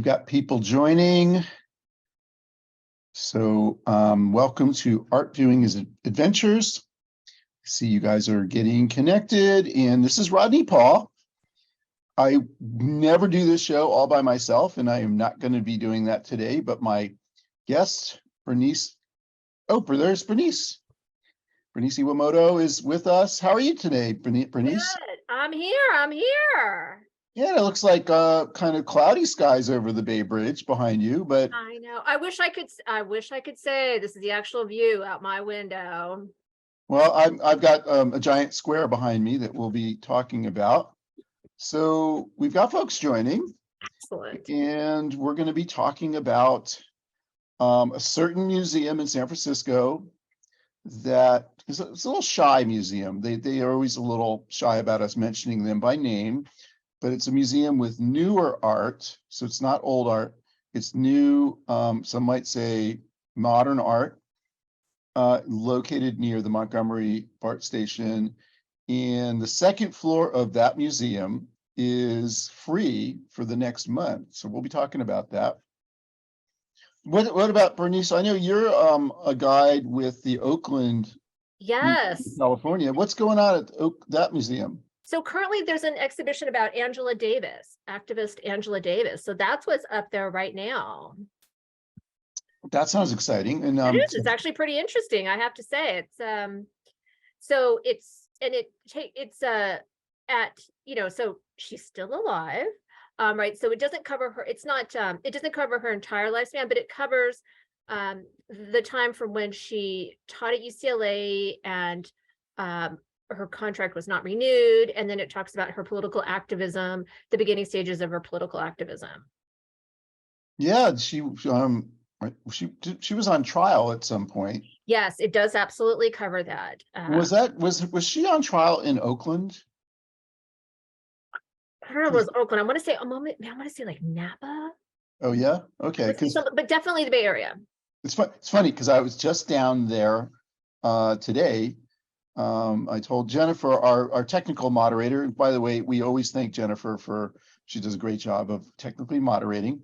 got people joining. So welcome to Art Viewing is Adventures. See, you guys are getting connected, and this is Rodney Paul. I never do this show all by myself, and I am not going to be doing that today, but my guest, Bernice. Oh, there's Bernice. Bernice Iwamoto is with us. How are you today, Bernice? Good. I'm here. Yeah, it looks like kind of cloudy skies over the Bay Bridge behind you, but I know. I wish I could say this is the actual view out my window. well, I've got a giant square behind me that we'll be talking about. So we've got folks joining. Excellent. And we're going to be talking about a certain museum in San Francisco that is it's a little shy museum. They are always a little shy about us mentioning them by name, but it's a museum with newer art. So it's not old art. It's new, some might say modern art, located near the Montgomery BART station. And the second floor of that museum is free for the next month. So we'll be talking about that. What about Bernice? I know you're a guide with the Oakland, Yes. California. What's going on at that museum? So currently there's an exhibition about Angela Davis, activist Angela Davis. So that's what's up there right now. That sounds exciting. And it's actually pretty interesting, I have to say. It's so she's still alive. Right. So it doesn't cover her, it doesn't cover her entire lifespan, but it covers the time from when she taught at UCLA and her contract was not renewed. And then it talks about her political activism, the beginning stages of her political activism. Yeah, she was on trial at some point. Yes, it does absolutely cover that. Was she on trial in Oakland? I don't know if it was Oakland. I want to say like Napa. Oh yeah, okay. But definitely the Bay Area. It's funny because I was just down there today. I told Jennifer, our technical moderator, and by the way, we always thank Jennifer she does a great job of technically moderating.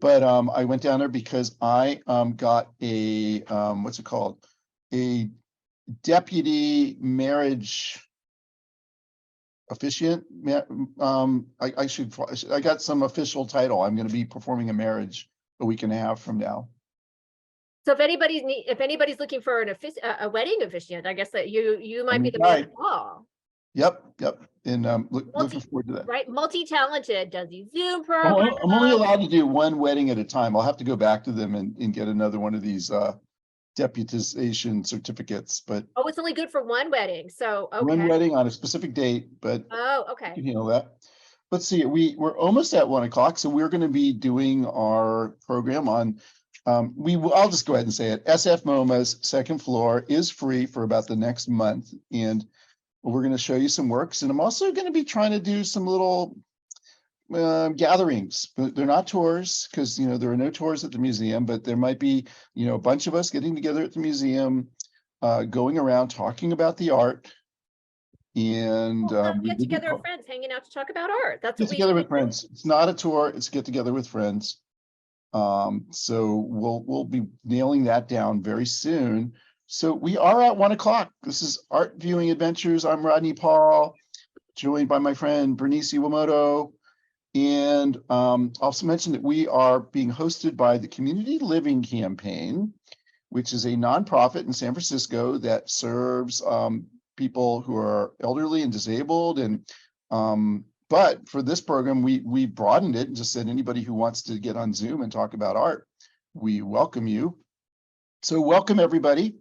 But I went down there because I got a what's it called? A deputy marriage officiant. I got some official title. I'm going to be performing a marriage a week and a half from now. So if anybody's looking for a wedding officiant, I guess that you might be the man to call. Yep. And looking forward to that. Right, multi-talented, does the Zoom program. I'm only allowed to do one wedding at a time. I'll have to go back to them and get another one of these deputization certificates. But it's only good for one wedding. So okay. One wedding on a specific date, but okay. You know that. Let's see, we're almost at 1 o'clock, so we're going to be doing our program on. I'll just go ahead and say it. SFMOMA's second floor is free for about the next month, and we're going to show you some works. And I'm also going to be trying to do some little gatherings. They're not tours because there are no tours at the museum, but there might be a bunch of us getting together at the museum, going around talking about the art. And get together with friends, hanging out to talk about art. That's get together with friends. It's not a tour; it's get together with friends. So we'll be nailing that down very soon. So we are at 1 o'clock. This is Art Viewing Adventures. I'm Rodney Paul, joined by my friend Bernice Iwamoto. And also mention that we are being hosted by the Community Living Campaign, which is a nonprofit in San Francisco that serves people who are elderly and disabled. And but for this program, we broadened it and just said anybody who wants to get on Zoom and talk about art, we welcome you. So welcome everybody.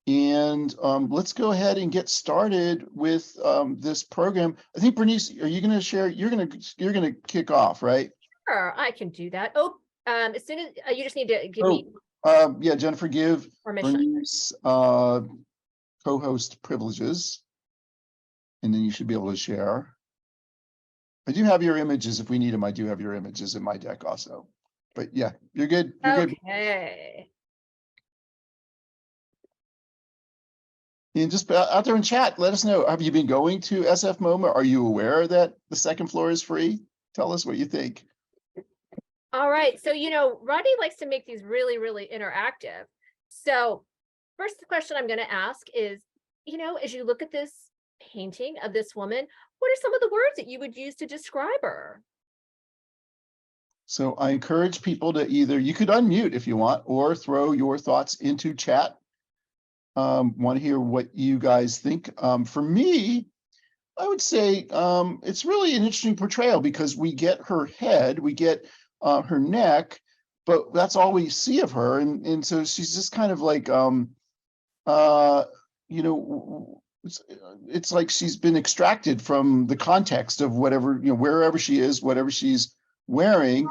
And let's go ahead and get started with this program. I think Bernice, are you going to share? You're going to kick off, right? Sure, I can do that. As soon as you just need to give me. Yeah, Jennifer, give permission. Bernice co-host privileges, and then you should be able to share. I do have your images if we need them. I do have your images in my deck also. But yeah, you're good. You're good. Okay. And just out there in chat, let us know. Have you been going to SFMOMA? Are you aware that the second floor is free? Tell us what you think. All right. So, Rodney likes to make these really, really interactive. So first question I'm going to ask is, as you look at this painting of this woman, what are some of the words that you would use to describe her? So I encourage people to either, you could unmute if you want, or throw your thoughts into chat. Want to hear what you guys think. For me, I would say it's really an interesting portrayal because we get her head, we get her neck, but that's all we see of her. And so she's just kind of like, uh, it's like she's been extracted from the context of whatever, wherever she is, whatever she's wearing.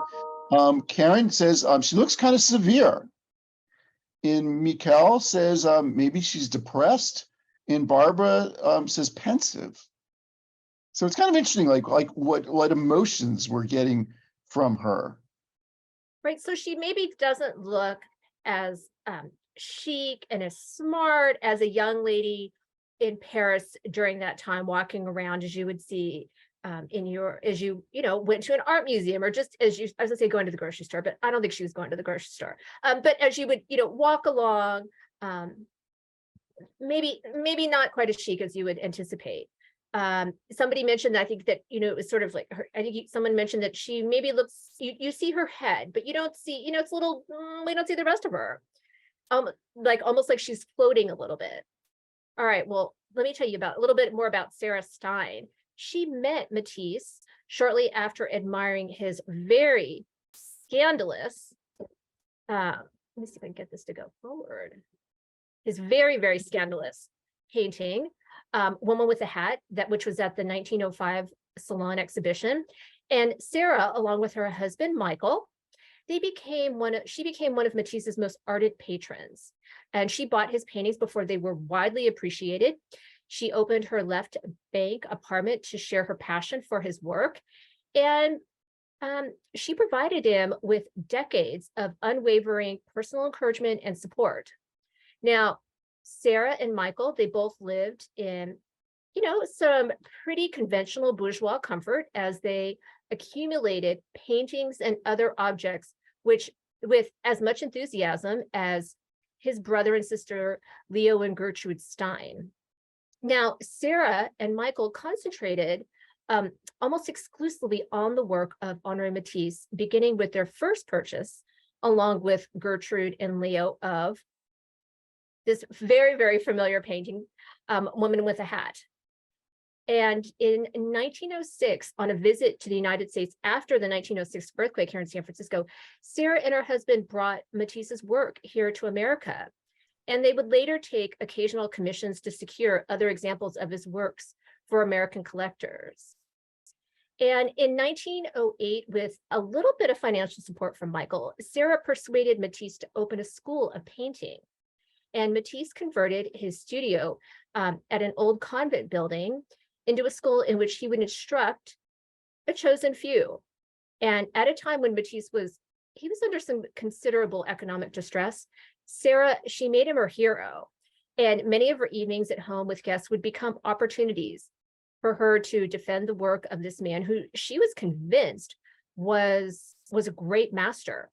Karen says she looks kind of severe. And Mikkel says maybe she's depressed. And Barbara says pensive. So it's kind of interesting, like what emotions we're getting from her. Right. So she maybe doesn't look as chic and as smart as a young lady in Paris during that time, walking around as you would see as you went to an art museum, or just as you, I was gonna say going to the grocery store, but I don't think she was going to the grocery store. But as you would, walk along, maybe not quite as chic as you would anticipate. Somebody mentioned that, I think that, it was sort of like her, I think someone mentioned that she maybe looks, you see her head, but you don't see, it's a little, we don't see the rest of her. Like almost like she's floating a little bit. All right, well, let me tell you a little bit more about Sarah Stein. She met Matisse shortly after admiring his very scandalous, let me see if I can get this to go forward. His very, very scandalous painting, Woman with a Hat, which was at the 1905 Salon exhibition. And Sarah, along with her husband, Michael, she became one of Matisse's most ardent patrons. And she bought his paintings before they were widely appreciated. She opened her left bank apartment to share her passion for his work. And she provided him with decades of unwavering personal encouragement and support. Now, Sarah and Michael, they both lived in, some pretty conventional bourgeois comfort as they accumulated paintings and other objects, which with as much enthusiasm as his brother and sister, Leo and Gertrude Stein. Now, Sarah and Michael concentrated almost exclusively on the work of Henri Matisse, beginning with their first purchase, along with Gertrude and Leo, of this very, very familiar painting, Woman with a Hat. And in 1906, on a visit to the United States after the 1906 earthquake here in San Francisco, Sarah and her husband brought Matisse's work here to America. And they would later take occasional commissions to secure other examples of his works for American collectors. And in 1908, with a little bit of financial support from Michael, Sarah persuaded Matisse to open a school of painting. And Matisse converted his studio at an old convent building into a school in which he would instruct a chosen few. And at a time when Matisse was under some considerable economic distress, Sarah, she made him her hero. And many of her evenings at home with guests would become opportunities for her to defend the work of this man who she was convinced was a great master.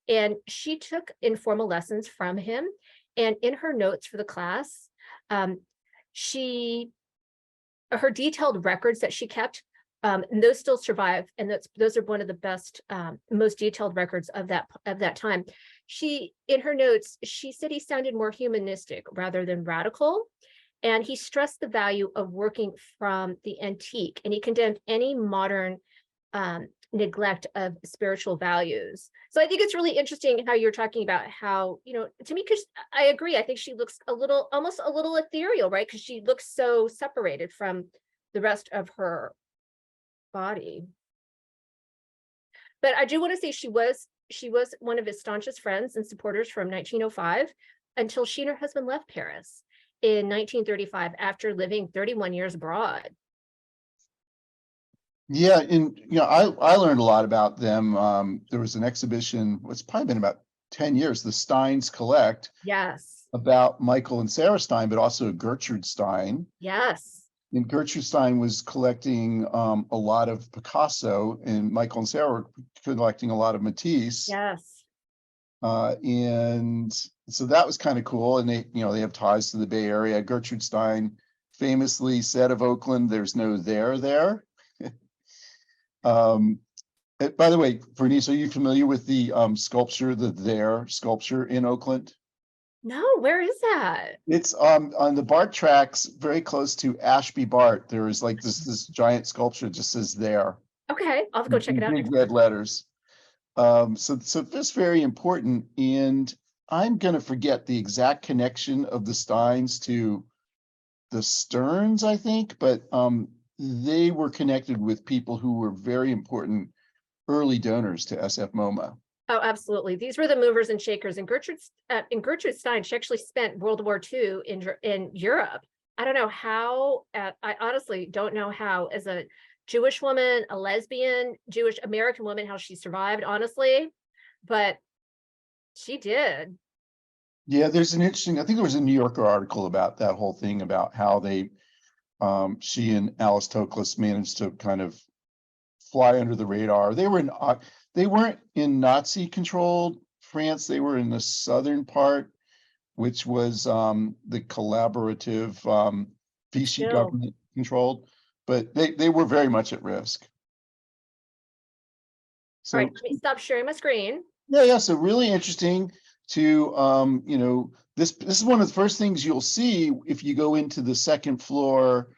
And she took informal lessons from him. And in her notes for the class, her detailed records that she kept, and those still survive, and those are one of the best, most detailed records of that time. In her notes, she said he sounded more humanistic rather than radical, and he stressed the value of working from the antique, and he condemned any modern neglect of spiritual values. So I think it's really interesting how you're talking about how, to me, because I agree, I think she looks almost a little ethereal, right? Because she looks so separated from the rest of her body. But I do want to say she was one of his staunchest friends and supporters from 1905 until she and her husband left Paris in 1935 after living 31 years abroad. Yeah, and I learned a lot about them. There was an exhibition, it's probably been about 10 years, the Steins Collect. Yes. About Michael and Sarah Stein, but also Gertrude Stein. Yes. And Gertrude Stein was collecting a lot of Picasso, and Michael and Sarah were collecting a lot of Matisse. Yes. And so that was kind of cool. And they, they have ties to the Bay Area. Gertrude Stein famously said of Oakland, "There's no there there." By the way, Bernice, are you familiar with the sculpture, the there sculpture in Oakland? No, where is that? It's on the BART tracks, very close to Ashby BART. There is like this giant sculpture that just says there. Okay, I'll have to go check it out. Big red letters. So that's very important. And I'm gonna forget the exact connection of the Steins to the Stearns, I think, but they were connected with people who were very important early donors to SFMOMA. Oh, absolutely. These were the movers and shakers. And Gertrude Stein, she actually spent World War II in Europe. I don't know how, I honestly don't know how, as a Jewish woman, a lesbian, Jewish American woman, how she survived, honestly, but she did. Yeah, there's an interesting, I think there was a New Yorker article about that whole thing, about how they, she and Alice Toklas managed to kind of fly under the radar. They weren't in Nazi controlled France. They were in the southern part, which was the collaborative Vichy government controlled, but they were very much at risk. So, all right, let me stop sharing my screen. Yeah. So really interesting to this is one of the first things you'll see if you go into the second floor.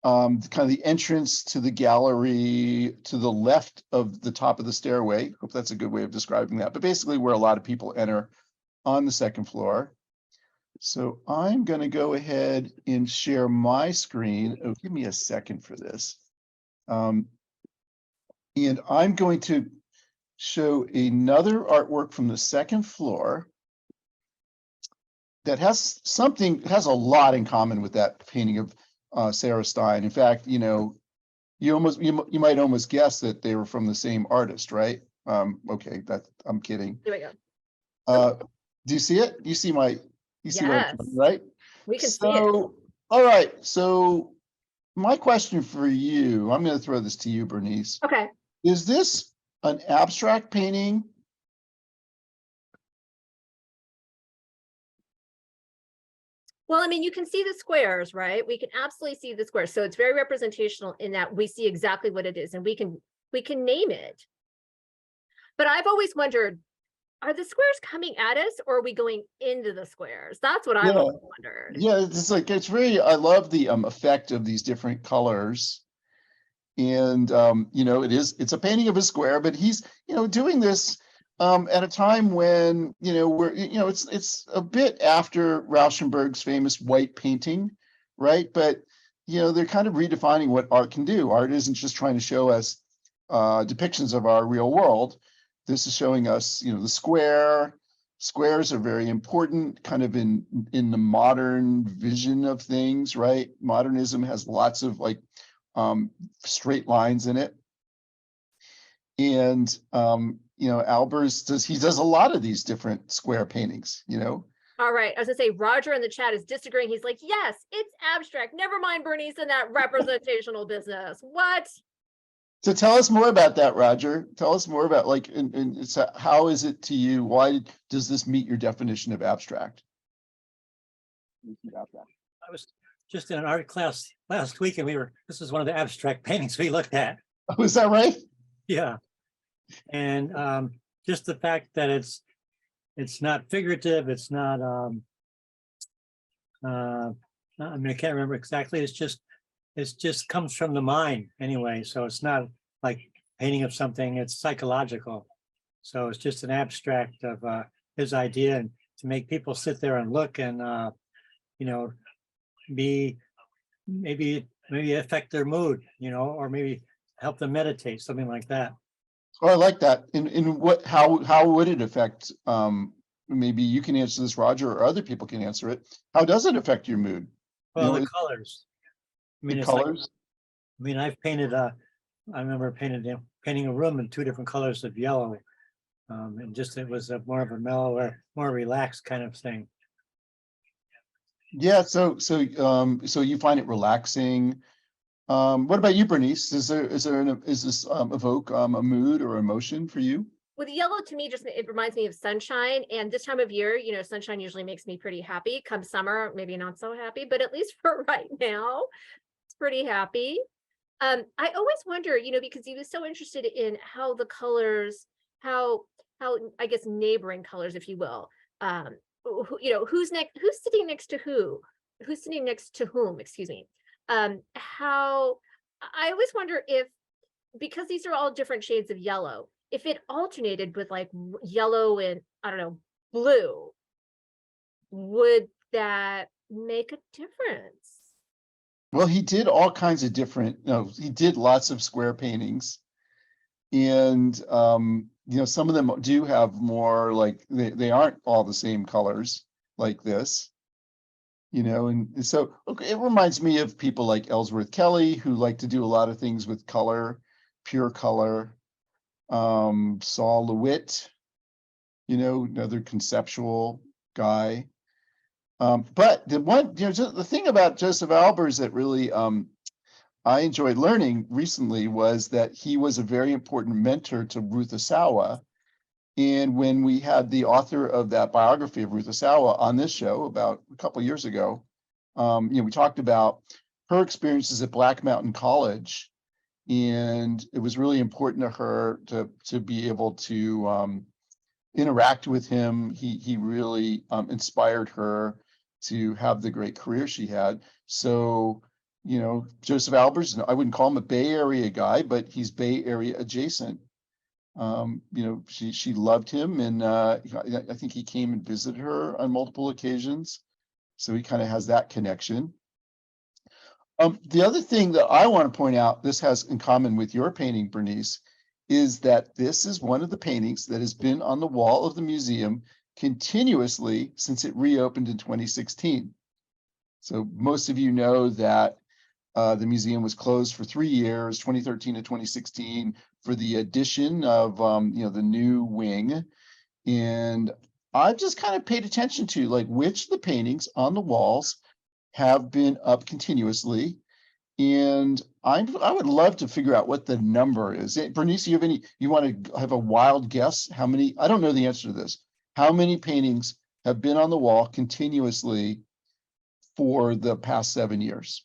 Kind of the entrance to the gallery to the left of the top of the stairway. Hope that's a good way of describing that, but basically where a lot of people enter on the second floor. So I'm going to go ahead and share my screen. Oh, give me a second for this. And I'm going to show another artwork from the second floor that has a lot in common with that painting of Sarah Stein. In fact, you might almost guess that they were from the same artist, right? Okay, I'm kidding. Here we go. Do you see it? You see what Yes, I'm doing, right? we can see it. All right. So my question for you, I'm going to throw this to you, Bernice. Okay. Is this an abstract painting? Well, I mean, you can see the squares, right? We can absolutely see the squares. So it's very representational in that we see exactly what it is, and we can name it. But I've always wondered, are the squares coming at us, or are we going into the squares? That's what I've always wondered. Yeah, I love the effect of these different colors. And it's a painting of a square, but he's doing this at a time when it's a bit after Rauschenberg's famous white painting, right? But they're kind of redefining what art can do. Art isn't just trying to show us depictions of our real world. This is showing us the square. Squares are very important kind of in the modern vision of things, right? Modernism has lots of straight lines in it. And Albers does a lot of these different square paintings, All right, I was gonna say Roger in the chat is disagreeing. He's like, yes, it's abstract. Never mind Bernice and that representational business. What? So tell us more about that, Roger. Tell us more about how is it to you? Why does this meet your definition of abstract? I was just in an art class last week, and this is one of the abstract paintings we looked at. Oh, is that right? Yeah. And just the fact that it's not figurative, it's not I can't remember exactly. It just comes from the mind anyway. So it's not like painting of something, it's psychological. So it's just an abstract of his idea, and to make people sit there and look and maybe affect their mood, or maybe help them meditate, something like that. Oh, I like that. How would it affect? Maybe you can answer this, Roger, or other people can answer it. How does it affect your mood? Well, the colors. The colors. I've painted I remember painting a room in 2 different colors of yellow, and just it was more of a mellower, more relaxed kind of thing. Yeah, so you find it relaxing. What about you, Bernice? Is this evoke a mood or emotion for you? With yellow, to me, just it reminds me of sunshine. And this time of year, sunshine usually makes me pretty happy. Come summer, maybe not so happy, but at least for right now, it's pretty happy. I always wonder, because he was so interested in how the colors, how I guess neighboring colors, if you will, who's sitting next to who's sitting next to whom, excuse me. How I always wonder if, because these are all different shades of yellow, if it alternated with like yellow and I don't know, blue, would that make a difference? Well, he did all kinds of different, he did lots of square paintings. And some of them do have more like they aren't all the same colors like this. And so okay, it reminds me of people like Ellsworth Kelly, who like to do a lot of things with color, pure color. Saul LeWitt, another conceptual guy. But the thing about Joseph Albers that really I enjoyed learning recently was that he was a very important mentor to Ruth Asawa. And when we had the author of that biography of Ruth Asawa on this show about a couple of years ago, we talked about her experiences at Black Mountain College. And it was really important to her to be able to interact with him. He really inspired her to have the great career she had. So, Joseph Albers, I wouldn't call him a Bay Area guy, but he's Bay Area adjacent. She loved him, and I think he came and visited her on multiple occasions. So he kind of has that connection. The other thing that I want to point out, this has in common with your painting, Bernice, is that this is one of the paintings that has been on the wall of the museum continuously since it reopened in 2016. So most of you know that the museum was closed for 3 years, 2013 to 2016, for the addition of the new wing. And I've just kind of paid attention to like which of the paintings on the walls have been up continuously. And I would love to figure out what the number is. Bernice, you want to have a wild guess? How many? I don't know the answer to this. How many paintings have been on the wall continuously for the past 7 years?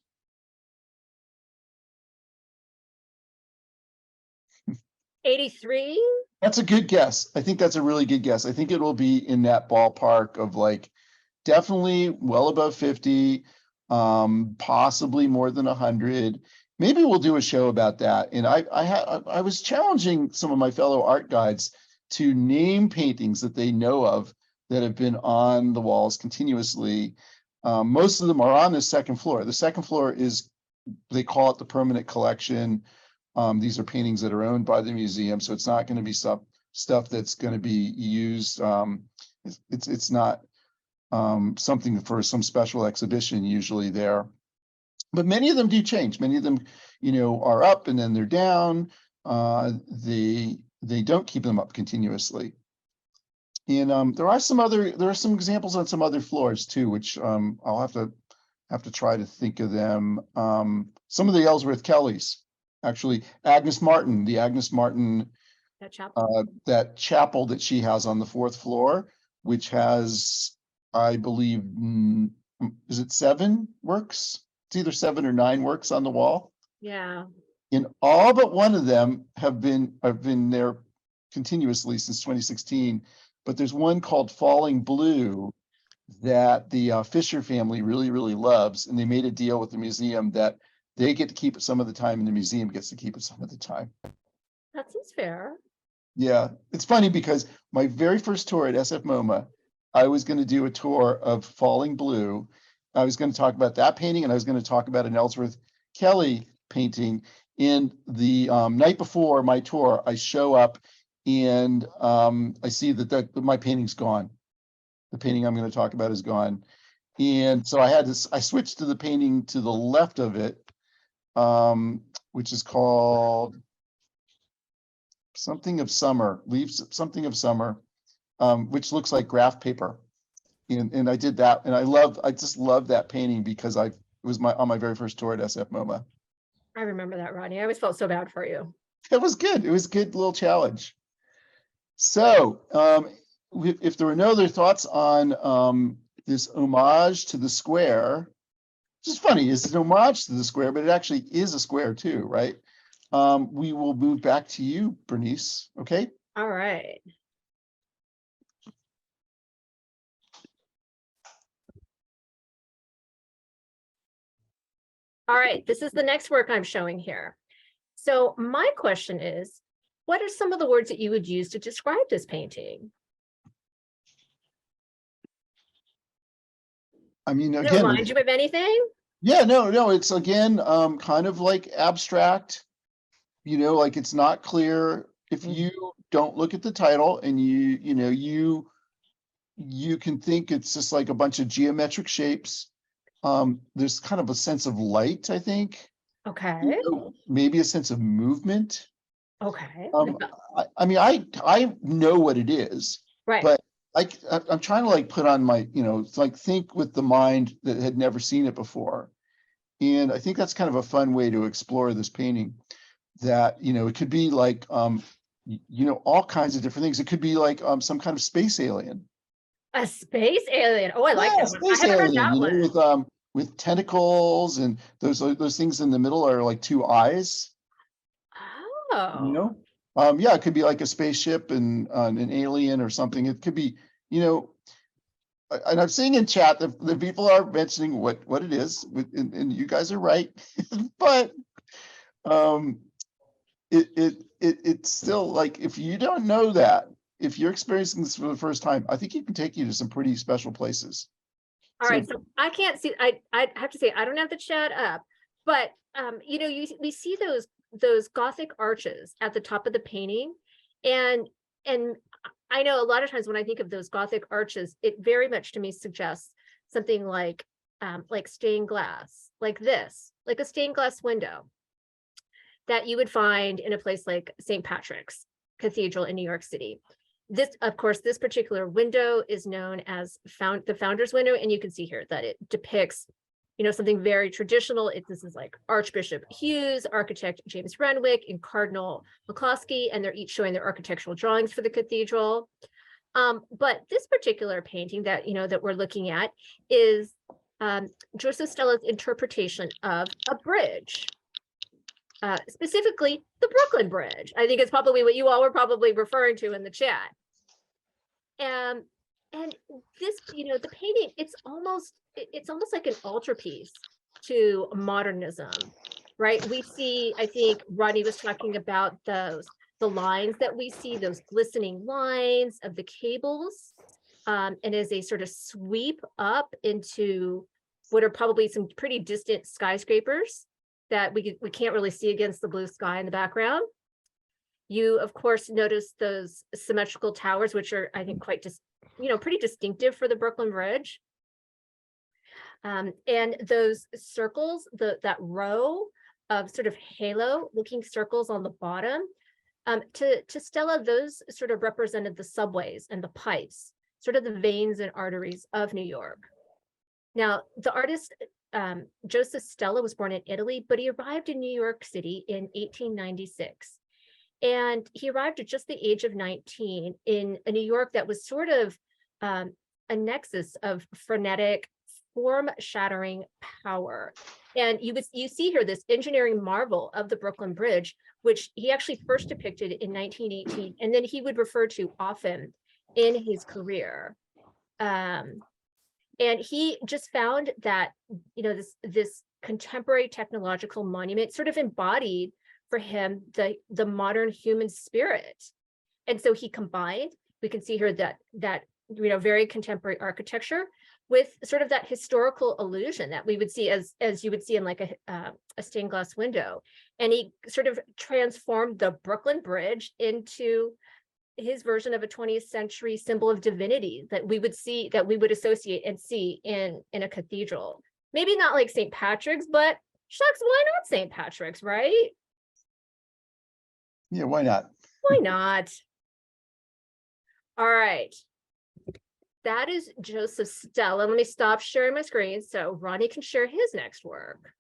83? That's a good guess. I think that's a really good guess. I think it will be in that ballpark of like definitely well above 50, possibly more than 100. Maybe we'll do a show about that. And I was challenging some of my fellow art guides to name paintings that they know of that have been on the walls continuously. Most of them are on the second floor. The second floor is, they call it the permanent collection. These are paintings that are owned by the museum, so it's not going to be stuff that's going to be used. It's not something for some special exhibition usually there. But many of them do change. Many of them, are up and then they're down. They don't keep them up continuously. And there are some examples on some other floors too, which I'll have to try to think of them. Some of the Ellsworth Kellys. Actually, Agnes Martin, that chapel that she has on the 4th floor, which has, I believe, is it 7 works? It's either 7 or 9 works on the wall. Yeah. And all but one of them have been there continuously since 2016. But there's one called Falling Blue that the Fisher family really, really loves. And they made a deal with the museum that they get to keep it some of the time and the museum gets to keep it some of the time. That seems fair. Yeah, it's funny because my very first tour at SFMOMA, I was going to do a tour of Falling Blue. I was going to talk about that painting and I was going to talk about an Ellsworth Kelly painting. And the night before my tour, I show up and I see that my painting's gone. The painting I'm going to talk about is gone. And so I switched to the painting to the left of it, which is called Something of Summer, Leaves Something of Summer, which looks like graph paper. And I did that, and I just love that painting because it was on my very first tour at SFMOMA. I remember that, Rodney. I always felt so bad for you. It was good. It was a good little challenge. So, if there were no other thoughts on this homage to the square, which is funny, it's an homage to the square, but it actually is a square too, right? We will move back to you, Bernice. Okay. All right. All right, this is the next work I'm showing here. So my question is, what are some of the words that you would use to describe this painting? I mean, Does it again, remind you of anything? yeah, no, it's again, kind of like abstract, like it's not clear. If Mhm. you don't look at the title and you can think it's just like a bunch of geometric shapes. There's kind of a sense of light, I think, Okay, maybe a sense of movement. okay. I mean, I know what it is, Right. but I'm trying to like put on my, it's like think with the mind that had never seen it before. And I think that's kind of a fun way to explore this painting, that, it could be like, all kinds of different things. It could be like some kind of space alien. A space alien. Oh, I like Yeah, that one. I space haven't heard alien, that one. with tentacles, and those things in the middle are like two eyes, Oh, Yeah, it could be like a spaceship and an alien or something. It could be, and I'm seeing in chat that the people are mentioning what it is, and you guys are right, but um, it's still like, if you don't know that, if you're experiencing this for the first time, I think it can take you to some pretty special places. all right. So I can't see. I have to say I don't have the chat up, but we see those Gothic arches at the top of the painting, and I know a lot of times when I think of those Gothic arches, it very much to me suggests something like stained glass, like this, like a stained glass window that you would find in a place like St. Patrick's Cathedral in New York City. This, of course, this particular window is known as the Founder's Window, and you can see here that it depicts, something very traditional. This is like Archbishop Hughes, architect James Renwick, and Cardinal McCloskey, and they're each showing their architectural drawings for the cathedral. But this particular painting that that we're looking at is Joseph Stella's interpretation of a bridge. Specifically the Brooklyn Bridge. I think it's probably what you all were probably referring to in the chat. And this, the painting, it's almost like an altarpiece to modernism, right? We see, I think Rodney was talking about the lines that we see, those glistening lines of the cables, and as they sort of sweep up into what are probably some pretty distant skyscrapers that we can't really see against the blue sky in the background. You, of course, notice those symmetrical towers, which are, I think, quite pretty distinctive for the Brooklyn Bridge. And those circles, that row of sort of halo-looking circles on the bottom, to Stella, those sort of represented the subways and the pipes, sort of the veins and arteries of New York. Now, the artist Joseph Stella was born in Italy, but he arrived in New York City in 1896. And he arrived at just the age of 19 in a New York that was sort of a nexus of frenetic, form-shattering power. And you see here this engineering marvel of the Brooklyn Bridge, which he actually first depicted in 1918, and then he would refer to often in his career. And he just found that, this contemporary technological monument sort of embodied for him the modern human spirit. And so he combined, we can see here that very contemporary architecture with sort of that historical illusion that we would see as you would see in like a stained glass window. And he sort of transformed the Brooklyn Bridge into his version of a 20th century symbol of divinity that we would see, that we would associate and see in a cathedral. Maybe not like St. Patrick's, but shucks, why not St. Patrick's, right? Yeah, why not? Why not? All right. That is Joseph Stella. Let me stop sharing my screen so Ronnie can share his next work.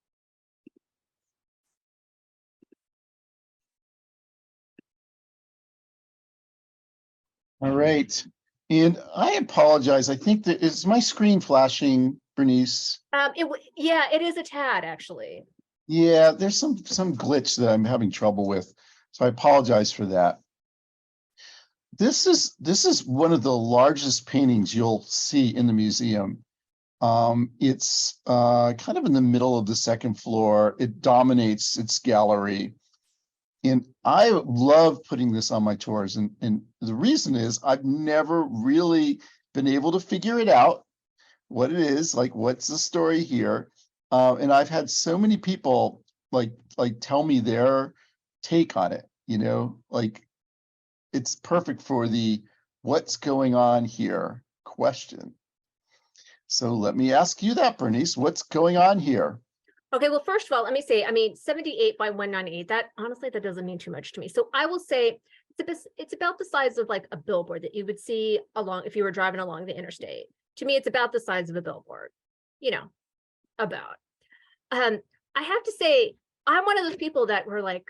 All right. And I apologize. I think that is my screen flashing, Bernice. Yeah, it is a tad actually. Yeah, there's some glitch that I'm having trouble with. So I apologize for that. This is one of the largest paintings you'll see in the museum. It's kind of in the middle of the second floor. It dominates its gallery. And I love putting this on my tours. And the reason is I've never really been able to figure it out, what it is, like what's the story here. And I've had so many people like tell me their take on it, like it's perfect for the what's going on here question. So let me ask you that, Bernice, what's going on here? Okay, well, first of all, let me say, 78 by 198, that honestly, that doesn't mean too much to me. So I will say it's about the size of like a billboard that you would see along if you were driving along the interstate. To me, it's about the size of a billboard, about. I have to say, I'm one of those people that were like,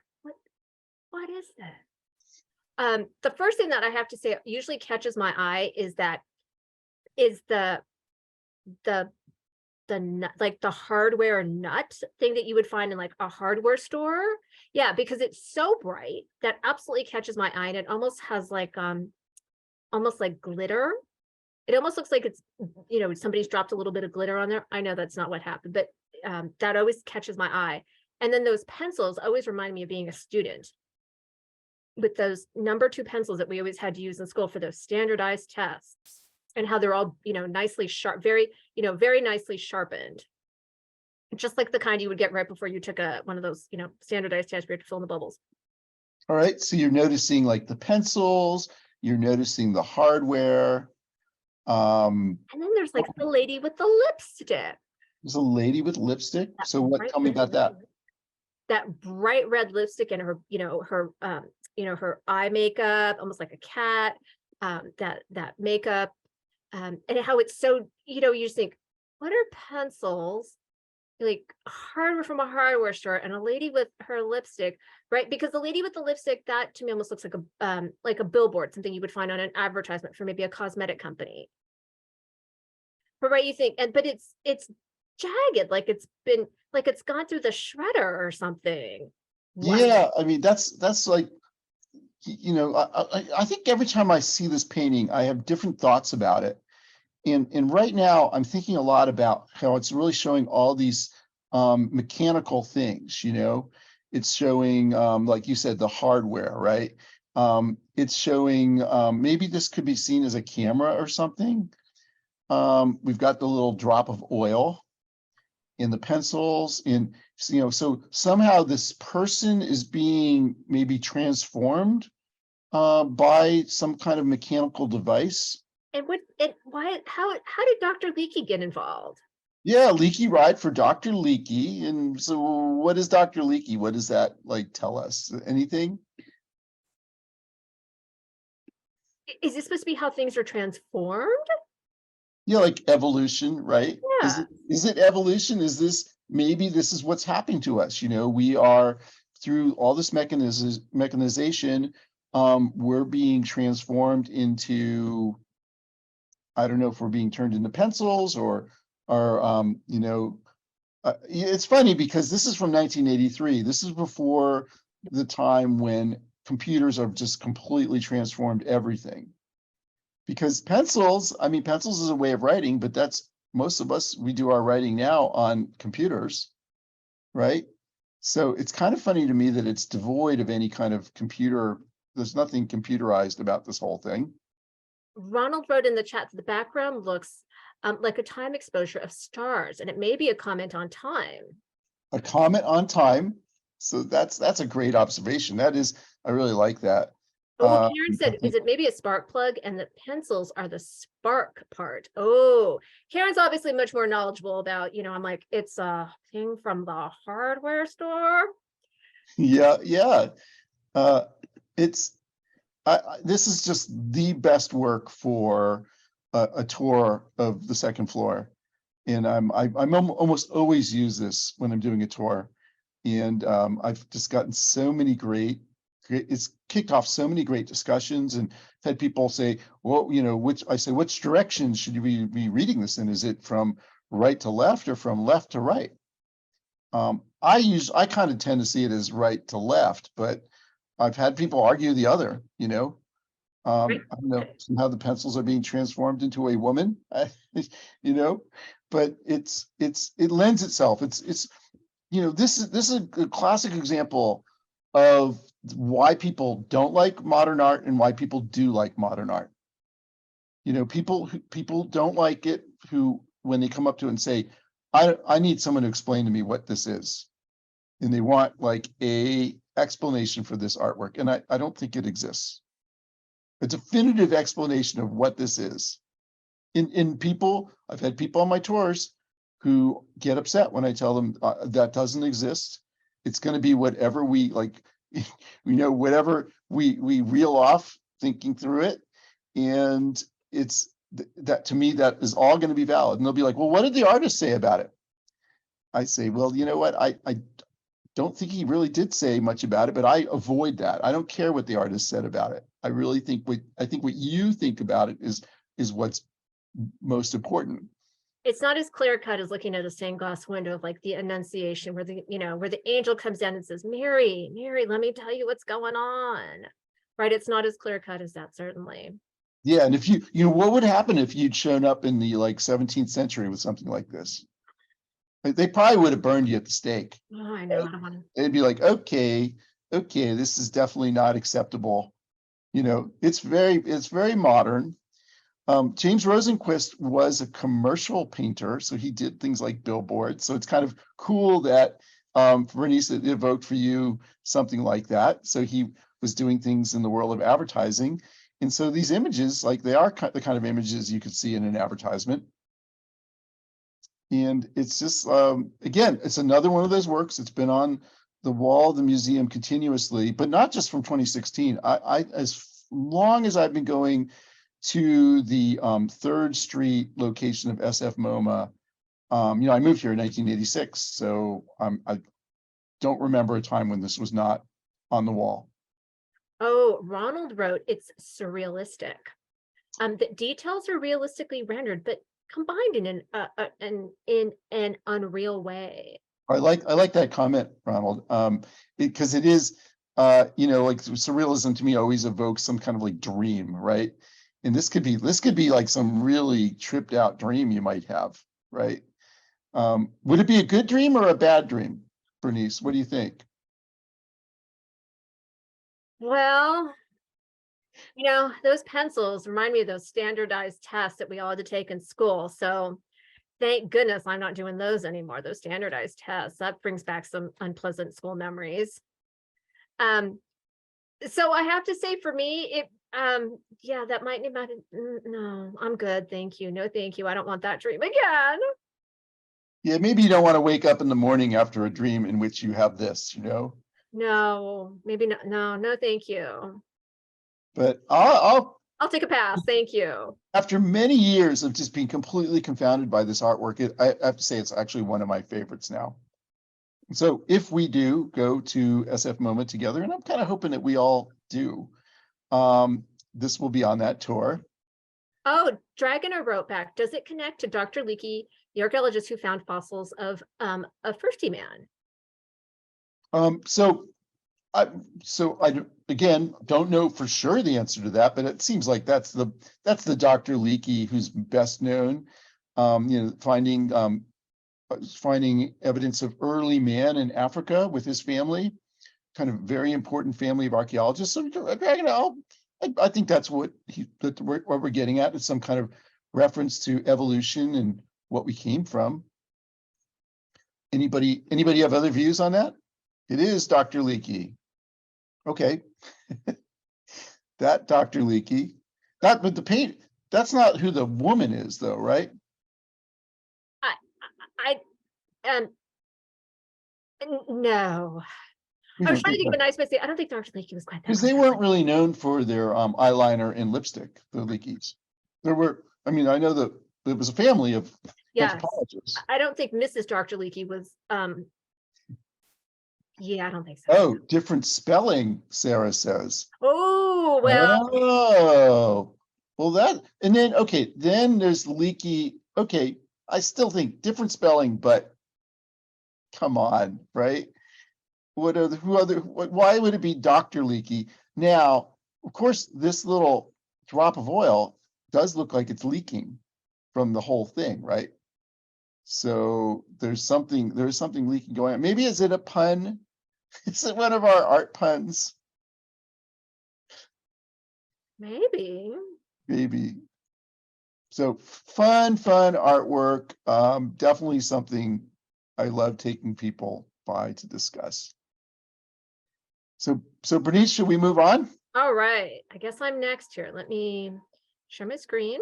what is that? The first thing that I have to say usually catches my eye is the nut, like the hardware nut thing that you would find in like a hardware store. Yeah, because it's so bright that absolutely catches my eye, and it almost has like almost like glitter. It almost looks like it's somebody's dropped a little bit of glitter on there. I know that's not what happened, but that always catches my eye. And then those pencils always remind me of being a student with those number 2 pencils that we always had to use in school for those standardized tests, and how they're all, nicely sharp, very nicely sharpened. Just like the kind you would get right before you took one of those, standardized tests where you have to fill in the bubbles. All right, so you're noticing like the pencils, you're noticing the hardware. And then there's like the lady with the lipstick. There's a lady with lipstick. That So what, tell me about that. That bright red lipstick and her, her eye makeup, almost like a cat, that makeup. And how it's so, you just think, what are pencils? Like hardware from a hardware store, and a lady with her lipstick, right? Because the lady with the lipstick, that to me almost looks like a billboard, something you would find on an advertisement for maybe a cosmetic company. But right, you think, but it's jagged, like it's gone through the shredder or something. Wow. Yeah, I mean that's like, I think every time I see this painting, I have different thoughts about it. And right now, I'm thinking a lot about how it's really showing all these mechanical things, It's showing, like you said, the hardware, right? It's showing, maybe this could be seen as a camera or something. We've got the little drop of oil in the pencils, so somehow this person is being maybe transformed by some kind of mechanical device. And how did Dr. Leakey get involved? Yeah, Leaky ride for Dr. Leakey. And so what is Dr. Leakey? What does that like tell us? Anything? Is this supposed to be how things are transformed? Yeah, like evolution, right? Yeah. Is it evolution? Maybe this is what's happening to us. We are, through all this mechanization, we're being transformed into, I don't know if we're being turned into pencils or it's funny because this is from 1983. This is before the time when computers have just completely transformed everything. Because pencils is a way of writing, but that's, most of us, we do our writing now on computers, right? So it's kind of funny to me that it's devoid of any kind of computer. There's nothing computerized about this whole thing. Ronald wrote in the chat that the background looks like a time exposure of stars, and it may be a comment on time. A comment on time. So that's a great observation. That is, I really like that. Oh, well, Karen said, is it maybe a spark plug and the pencils are the spark part? Oh, Karen's obviously much more knowledgeable about, I'm like, it's a thing from the hardware store. Yeah. This is just the best work for a tour of the second floor. And I'm almost always use this when I'm doing a tour. And I've just gotten so many great, it's kicked off so many great discussions, and had people say, well, you know, which direction should you be reading this in? Is it from right to left or from left to right? I kind of tend to see it as right to left, but I've had people argue the other, you know. I don't know how the pencils are being transformed into a woman, you know, but it lends itself. It's, you know, this is a classic example of why people don't like modern art and why people do like modern art. You know, people don't like it who, when they come up to it and say, I need someone to explain to me what this is. And they want like a explanation for this artwork. And I don't think it exists. A definitive explanation of what this is. In people, I've had people on my tours who get upset when I tell them that doesn't exist. It's going to be whatever we like, you know, whatever we reel off thinking through it. And it's that, to me, that is all going to be valid. And they'll be like, well, what did the artist say about it? I say, well, you know what? I don't think he really did say much about it, but I avoid that. I don't care what the artist said about it. I really think what you think about it is what's most important. It's not as clear cut as looking at a stained glass window of like the Annunciation, where where the angel comes down and says, Mary, let me tell you what's going on. Right? It's not as clear cut as that, certainly. Yeah, and if you know, what would happen if you'd shown up in the like 17th century with something like this? They probably would have burned you at the stake. Oh, I know. I don't want to. They'd be like, okay, this is definitely not acceptable. You know, it's very modern. James Rosenquist was a commercial painter, so he did things like billboards. So it's kind of cool that Bernice evoked for you something like that. So he was doing things in the world of advertising. And so these images, like, they are the kind of images you could see in an advertisement. And it's just, again, it's another one of those works. It's been on the wall of the museum continuously, but not just from 2016. I as long as I've been going to the 3rd Street location of SFMOMA, you know, I moved here in 1986, so I don't remember a time when this was not on the wall. Oh, Ronald wrote, it's surrealistic. The details are realistically rendered, but combined in an unreal way. I like that comment, Ronald, because it is, you know, like, surrealism to me always evokes some kind of like dream, right? And this could be like some really tripped out dream you might have, right? Would it be a good dream or a bad dream, Bernice? What do you think? Well, you know, those pencils remind me of those standardized tests that we all had to take in school. So thank goodness I'm not doing those anymore, those standardized tests. That brings back some unpleasant school memories. So I have to say, for me, yeah, that might not, no, I'm good. Thank you. No, thank you. I don't want that dream again. Yeah, maybe you don't want to wake up in the morning after a dream in which you have this, you know? No, maybe not. No, thank you. But I'll take a pass. Thank you. After many years of just being completely confounded by this artwork, I have to say it's actually one of my favorites now. So if we do go to SFMOMA together, and I'm kind of hoping that we all do, this will be on that tour. Oh, Dragoner wrote back, does it connect to Dr. Leakey, the archaeologist who found fossils of a Firsty man? So I again don't know for sure the answer to that, but it seems like that's the Dr. Leakey who's best known. You know, finding evidence of early man in Africa with his family, kind of very important family of archaeologists. So I think that's what we're getting at, is some kind of reference to evolution and what we came from. Anybody have other views on that? It is Dr. Leakey. Okay. That Dr. Leakey. But the paint, that's not who the woman is though, right? No. I was trying to think of a nice way to say, I don't think Dr. Leakey was quite that. Because they weren't really known for their eyeliner and lipstick, the Leakeys. There were I mean, I know that it was a family of Yes. anthropologists. I don't think Mrs. Dr. Leakey was, yeah, I don't think so. Oh, different spelling, Sarah says. Oh, well, Oh, well and then, okay, then there's Leaky. Okay, I still think different spelling, but come on, right? Why would it be Dr. Leaky? Now, of course, this little drop of oil does look like it's leaking from the whole thing, right? So there's something leaking going on. Maybe is it a pun? Is it one of our art puns? maybe. Maybe. So fun artwork. Definitely something I love taking people by to discuss. So Bernice, should we move on? All right. I guess I'm next here. Let me share my screen.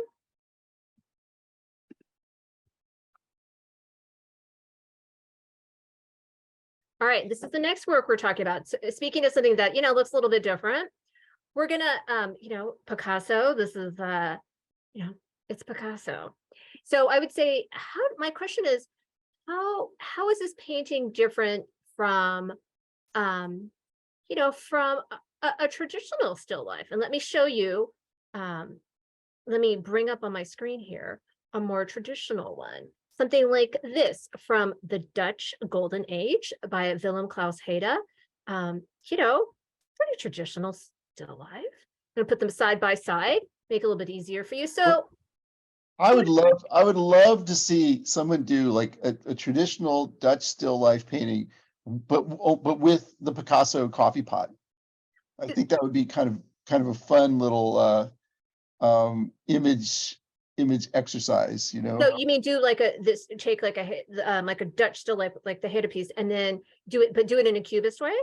All right, this is the next work we're talking about. So, speaking of something that, looks a little bit different, we're gonna, Picasso, this is, it's Picasso. So I would say, my question is, how is this painting different from, from a traditional still life? And let me show you, let me bring up on my screen here, a more traditional one. Something like this from the Dutch Golden Age by Willem Klaus Heda. Pretty traditional still life. I'm gonna put them side by side, make it a little bit easier for you. So I would love to see someone do like a traditional Dutch still life painting, but with the Picasso coffee pot. I think that would be kind of a fun little image exercise, So you mean do like take like a Dutch still life, like the Heda piece, and then do it in a cubist way?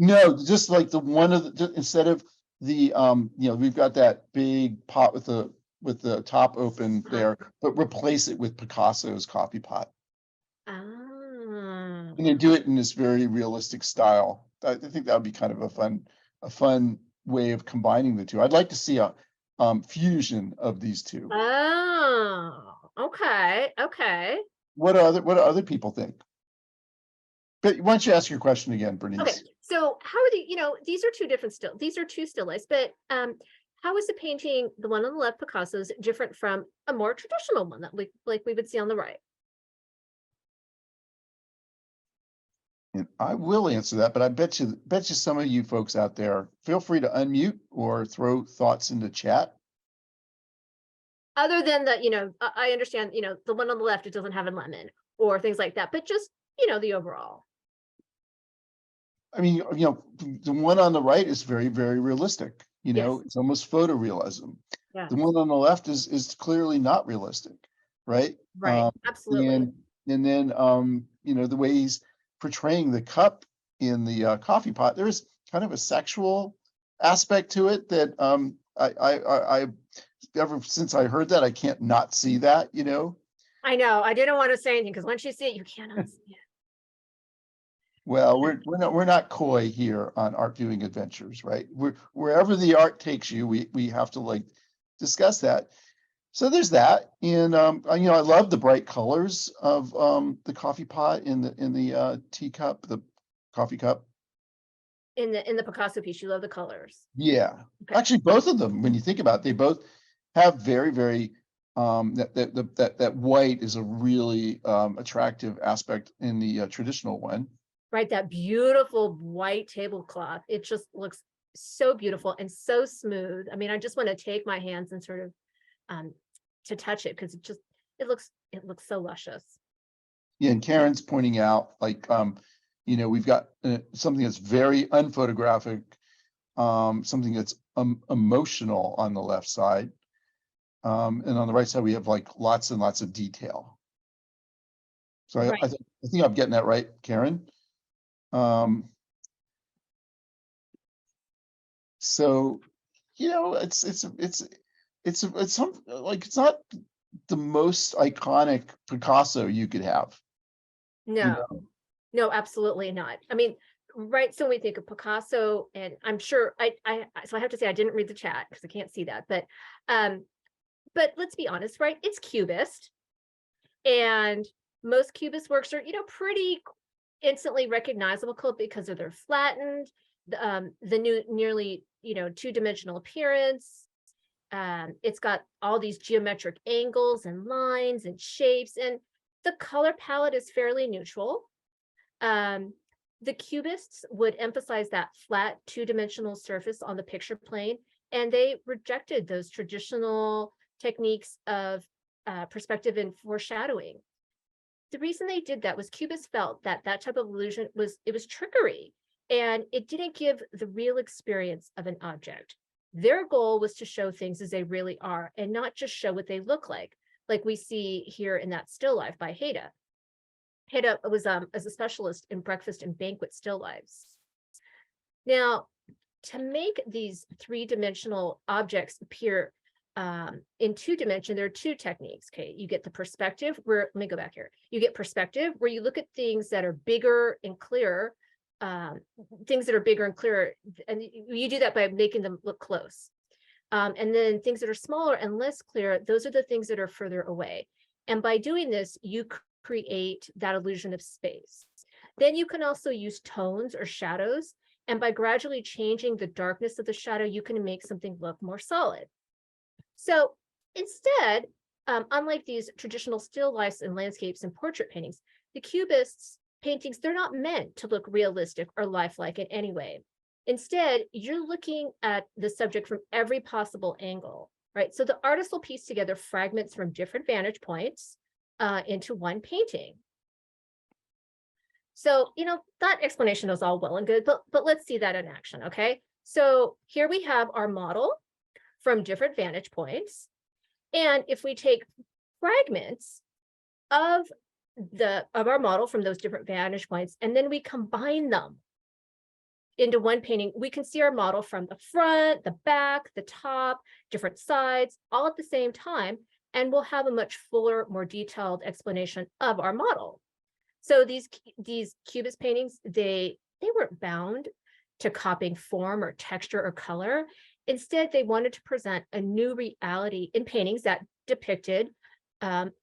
No, just like instead of the we've got that big pot with the top open there, but replace it with Picasso's coffee pot. Ah. And then do it in this very realistic style. I think that would be kind of a fun way of combining the two. I'd like to see a fusion of these two. Oh, okay. What do other people think? But why don't you ask your question again, Bernice? Okay, so how are these are two still lifes, but how is the painting, the one on the left, Picasso's, different from a more traditional one that we would see on the right? And I will answer that, but I bet you some of you folks out there, feel free to unmute or throw thoughts into chat. Other than that, I understand, the one on the left, it doesn't have a lemon or things like that, but just, the overall. I mean, the one on the right is very, very realistic. Yes. It's almost photorealism. Yeah. The one on the left is clearly not realistic, right? Right. Absolutely. And then the way he's portraying the cup in the coffee pot, there's kind of a sexual aspect to it that I ever since I heard that, I can't not see that, I know. I didn't want to say anything because once you see it, you can't unsee it. Well, we're not coy here on Art Viewing Adventures, right? Wherever the art takes you, we have to discuss that. So there's that, and I love the bright colors of the coffee pot in the teacup, the coffee cup. In the Picasso piece, you love the colors. Yeah, Okay. actually, both of them, when you think about it, they both have very, very that white is a really attractive aspect in the traditional one. Right, that beautiful white tablecloth. It just looks so beautiful and so smooth. I mean, I just want to take my hands and sort of to touch it because it looks so luscious. Yeah, and Karen's pointing out we've got something that's very unphotographic, something that's emotional on the left side, and on the right side we have lots and lots of detail. So Right. I think I'm getting that right, Karen. So it's not the most iconic Picasso you could have. No, absolutely not. I mean, right, so we think of Picasso, and I'm sure so I have to say I didn't read the chat because I can't see that, but but let's be honest, right? It's Cubist. And most Cubist works are, pretty instantly recognizable because of their flattened, the new nearly, two-dimensional appearance. It's got all these geometric angles and lines and shapes, and the color palette is fairly neutral. The Cubists would emphasize that flat two-dimensional surface on the picture plane, and they rejected those traditional techniques of perspective and foreshadowing. The reason they did that was Cubists felt that that type of illusion was trickery, and it didn't give the real experience of an object. Their goal was to show things as they really are and not just show what they look like we see here in that still life by Haida. Haida was as a specialist in breakfast and banquet still lifes. Now, to make these three-dimensional objects appear in two dimension, there are two techniques. Okay, you get the perspective where, let me go back here. You get perspective where you look at things that are bigger and clearer, and you do that by making them look close. And then things that are smaller and less clear, those are the things that are further away. And by doing this, you create that illusion of space. Then you can also use tones or shadows. And by gradually changing the darkness of the shadow, you can make something look more solid. So instead, unlike these traditional still lifes and landscapes and portrait paintings, the Cubists' paintings, they're not meant to look realistic or lifelike in any way. Instead, you're looking at the subject from every possible angle, right? So the artist will piece together fragments from different vantage points into one painting. So, that explanation is all well and good, but let's see that in action, okay? So here we have our model from different vantage points. And if we take fragments of our model from those different vantage points, and then we combine them into one painting, we can see our model from the front, the back, the top, different sides, all at the same time, and we'll have a much fuller, more detailed explanation of our model. So these Cubist paintings, they weren't bound to copying form or texture or color. Instead, they wanted to present a new reality in paintings that depicted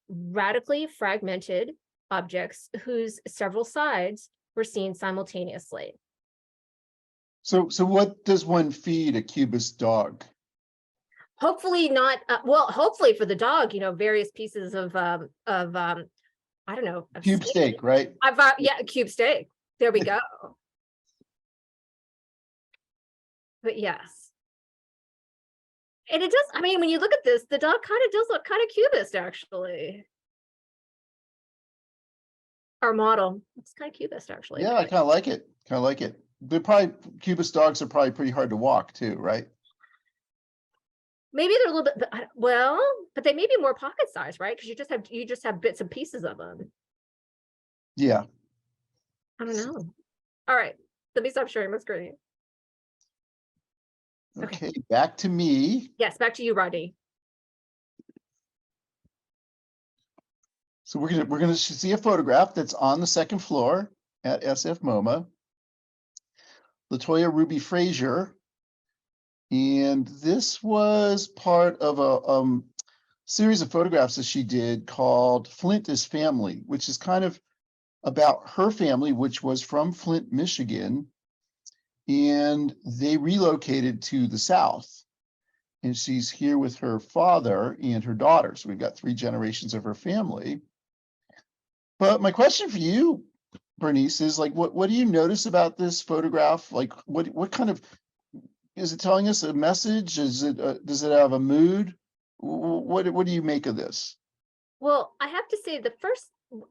radically fragmented objects whose several sides were seen simultaneously. So what does one feed a Cubist dog? Hopefully not, hopefully for the dog, various pieces of I don't know. Cube steak, right? Yeah, a cube steak. There we go. But yes. And it does, when you look at this, the dog kind of does look kind of Cubist, actually. Our model, it's kind of Cubist, actually. Yeah, I kind of like it. They're probably, Cubist dogs are probably pretty hard to walk too, right? Maybe they're a little bit, but they may be more pocket size, right? Because you just have bits and pieces of them. Yeah. I don't know. All right, let me stop sharing my screen. Okay, back to me. Yes, back to you, Rodney. So we're gonna see a photograph that's on the second floor at SFMOMA. Latoya Ruby Frazier. And this was part of a series of photographs that she did called Flint is Family, which is kind of about her family, which was from Flint, Michigan. And they relocated to the South. And she's here with her father and her daughter. So we've got 3 generations of her family. But my question for you, Bernice, is like, what do you notice about this photograph? Like, what kind of, is it telling us a message? Is it does it have a mood? What do you make of this? Well, I have to say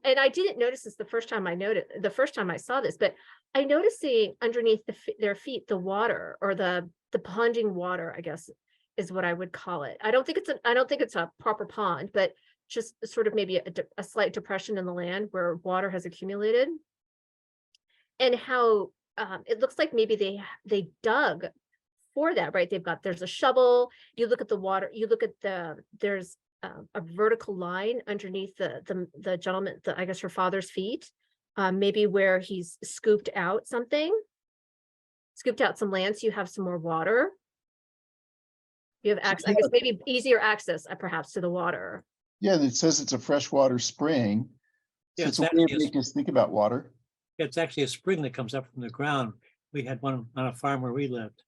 and I didn't notice this the first time I saw this, but I noticed seeing underneath their feet the water, or the ponding water, I guess is what I would call it. I don't think it's a proper pond, but just sort of maybe a slight depression in the land where water has accumulated, and how it looks like maybe they dug for that, right? There's a shovel. You look at the water. You look at there's a vertical line underneath the gentleman, I guess her father's feet, maybe where he's scooped out some land, so you have some more water. You have access, I guess maybe easier access perhaps to the water. Yeah, it says it's a freshwater spring. So Yeah, it's it's a way of actually making us think about water. it's actually a spring that comes up from the ground. We had one on a farm where we lived.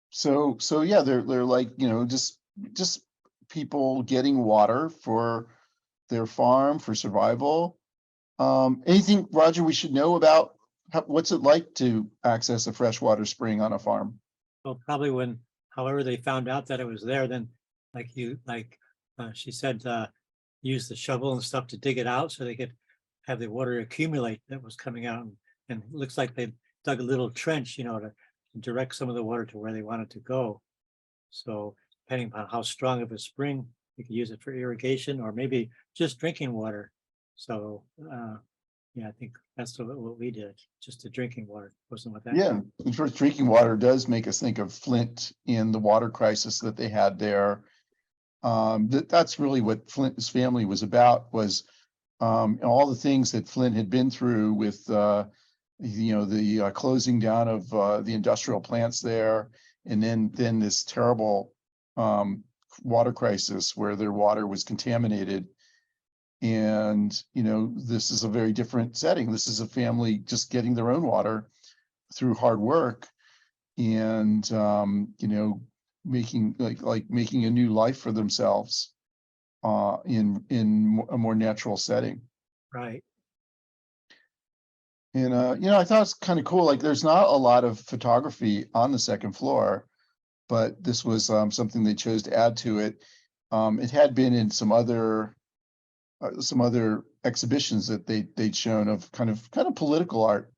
So yeah, they're like, just people getting water for their farm, for survival. Anything, Roger, we should know about what's it like to access a freshwater spring on a farm? Well, probably when, however they found out that it was there, then she said, use the shovel and stuff to dig it out so they could have the water accumulate that was coming out. And it looks like they dug a little trench, to direct some of the water to where they wanted to go. So depending upon how strong of a spring, you could use it for irrigation or maybe just drinking water. So yeah, I think that's what we did, just the drinking water. Wasn't what that. Yeah, and first, drinking water does make us think of Flint in the water crisis that they had there. That's really what Flint's family was about, was all the things that Flint had been through with the closing down of the industrial plants there, and then this terrible water crisis where their water was contaminated. And this is a very different setting. This is a family just getting their own water through hard work, and making making a new life for themselves in a more natural setting. Right. And I thought it's kind of cool. Like, there's not a lot of photography on the second floor, but this was something they chose to add to it. It had been in some other exhibitions that they'd shown of kind of political art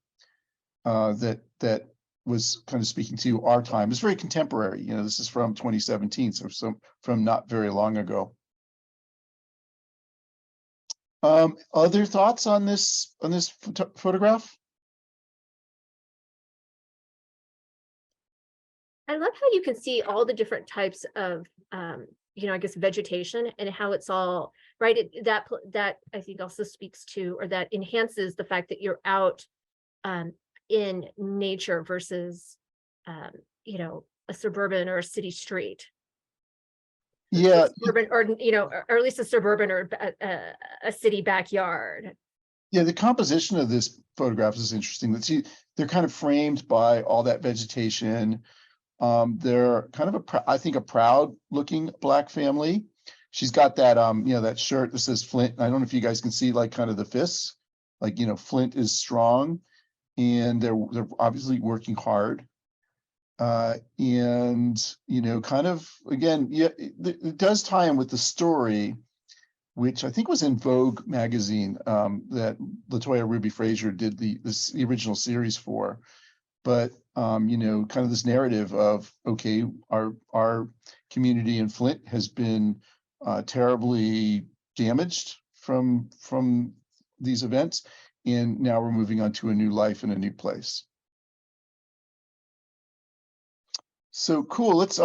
that was kind of speaking to our time. It's very contemporary. This is from 2017, so from not very long ago. Other thoughts on this photograph? I love how you can see all the different types of, I guess vegetation and how it's all right. That I think also speaks to, or that enhances the fact that you're out in nature versus, a suburban or a city street. Yeah, Suburban, or at least a suburban or a city backyard. yeah. The composition of this photograph is interesting. They're kind of framed by all that vegetation. They're kind of I think a proud looking Black family. She's got that that shirt that says Flint. I don't know if you guys can see like kind of the fists, like Flint is strong, and they're obviously working hard. And kind of, again, yeah, it does tie in with the story, which I think was in Vogue magazine, that LaToya Ruby Frazier did the original series for. But kind of this narrative of, okay, our community in Flint has been terribly damaged from these events, and now we're moving on to a new life in a new place. So cool. Let's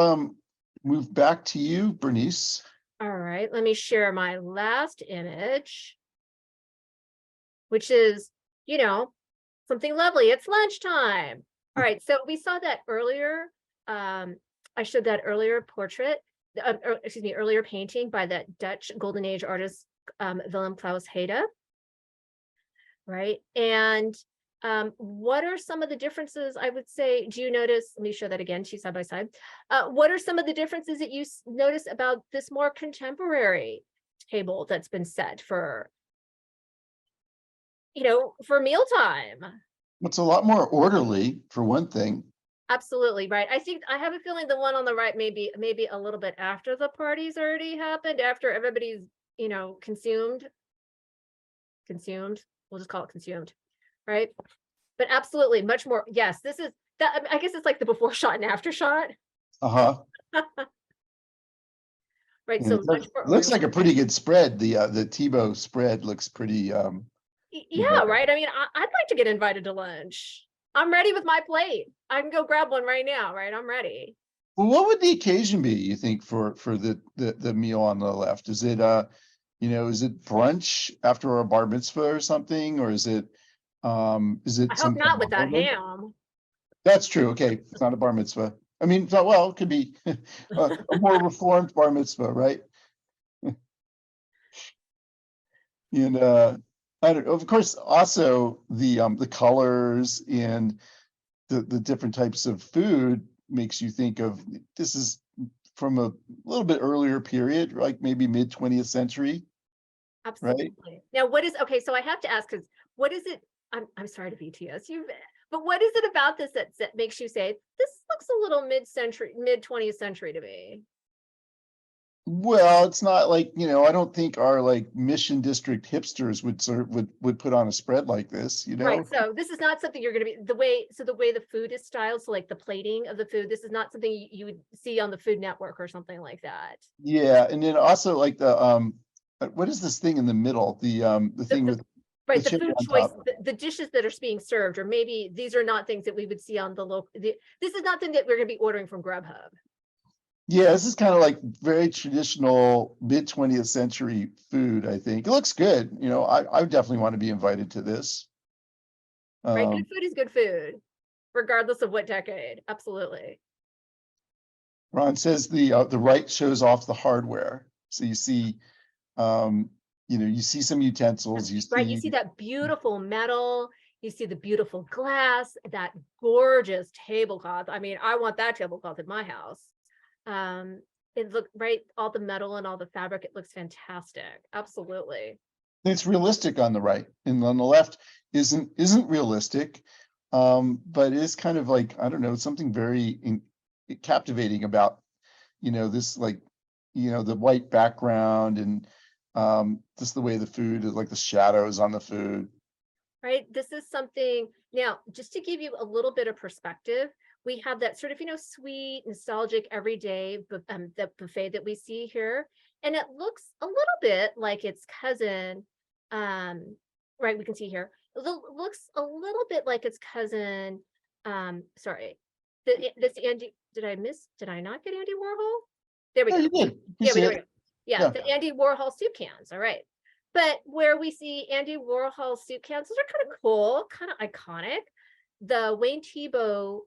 move back to you, Bernice. All right, let me share my last image, which is, something lovely. It's lunchtime. All right, so we saw that earlier. I showed that earlier portrait, earlier painting by that Dutch Golden Age artist, Willem Klaus Hede. Right, and what are some of the differences, I would say, do you notice, let me show that again, two side by side. What are some of the differences that you notice about this more contemporary table that's been set for, for mealtime? It's a lot more orderly, for one thing. Absolutely, right. I think I have a feeling the one on the right maybe a little bit after the party's already happened, after everybody's, consumed. We'll just call it consumed, right? But absolutely, much more. Yes, this is that. I guess it's like the before shot and after shot. Right. And so much more. Looks like a pretty good spread. The Tebow spread looks pretty. Yeah, right. I mean, I'd like to get invited to lunch. I'm ready with my plate. I can go grab one right now. Right, I'm ready. Well, what would the occasion be, you think, for the meal on the left? Is it is it brunch after a bar mitzvah or something, or is it I hope not with that ham. That's true. Okay, it's not a bar mitzvah. I mean, so, well, it could be a more reformed bar mitzvah, right? And I don't, of course, also the colors and the different types of food makes you think of, this is from a little bit earlier period, like maybe mid 20th century, right? Absolutely. Now, what is, okay, so I have to ask, because what is it, I'm sorry to BTS you, but what is it about this that makes you say, this looks a little mid-century, mid 20th century to me? Well, it's not like, I don't think our like Mission District hipsters would would put on a spread like this, Right, so this is not something you're gonna be, the way the food is styled, so like the plating of the food, this is not something you would see on the Food Network or something like that. Yeah, and then also like what is this thing in the middle? The thing with the Right, the cherry food on choice, top. the dishes that are being served, or maybe these are not things that we would see on the local, this is not something that we're gonna be ordering from Grubhub. Yeah, this is kind of like very traditional mid 20th century food, I think. It looks good. I would definitely want to be invited to this. Right, Um, good food is good food, regardless of what decade, absolutely. Ron says the right shows off the hardware. So you see, um, you see some utensils, you Right, you see, see that beautiful metal, you see the beautiful glass, that gorgeous tablecloth. I mean, I want that tablecloth in my house. It look right, all the metal and all the fabric, it looks fantastic. Absolutely. it's realistic on the right, and on the left isn't realistic. But it is kind of like, I don't know, something very captivating about, this like, the white background and just the way the food is, like the shadows on the food. Right, this is something, now, just to give you a little bit of perspective, we have that sort of, sweet, nostalgic, everyday the buffet that we see here, and it looks a little bit like its cousin, right, we can see here, looks a little bit like its cousin, sorry, this Andy, did I not get Andy Warhol? There we Yeah, go. you did. You Yeah, see there we it. go. Yeah, Yeah. the Andy Warhol soup cans, all right. But where we see Andy Warhol soup cans, those are kind of cool, kind of iconic. The Wayne Thiebaud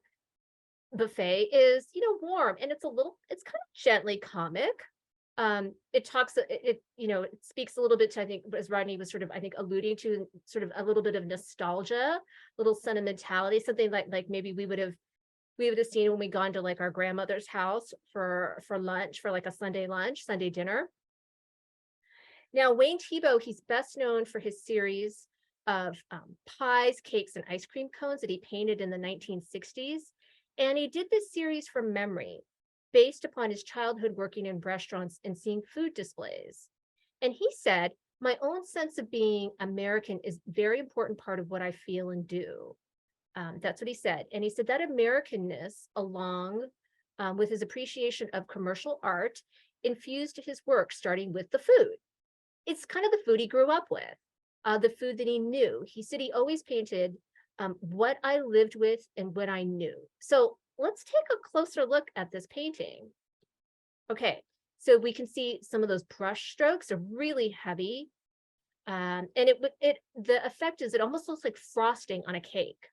buffet is, warm, and it's kind of gently comic. It talks, it speaks a little bit to, I think, as Rodney was sort of, I think, alluding to, sort of a little bit of nostalgia, little sentimentality, something like maybe we would have seen when we gone to like our grandmother's house for lunch, for like a Sunday lunch, Sunday dinner. Now, Wayne Thiebaud, he's best known for his series of pies, cakes, and ice cream cones that he painted in the 1960s. And he did this series from memory, based upon his childhood working in restaurants and seeing food displays. And he said, my own sense of being American is a very important part of what I feel and do. That's what he said. And he said that Americanness, along with his appreciation of commercial art, infused his work, starting with the food. It's kind of the food he grew up with, the food that he knew. He said he always painted what I lived with and what I knew. So let's take a closer look at this painting. Okay, so we can see some of those brush strokes are really heavy. And the effect is, it almost looks like frosting on a cake.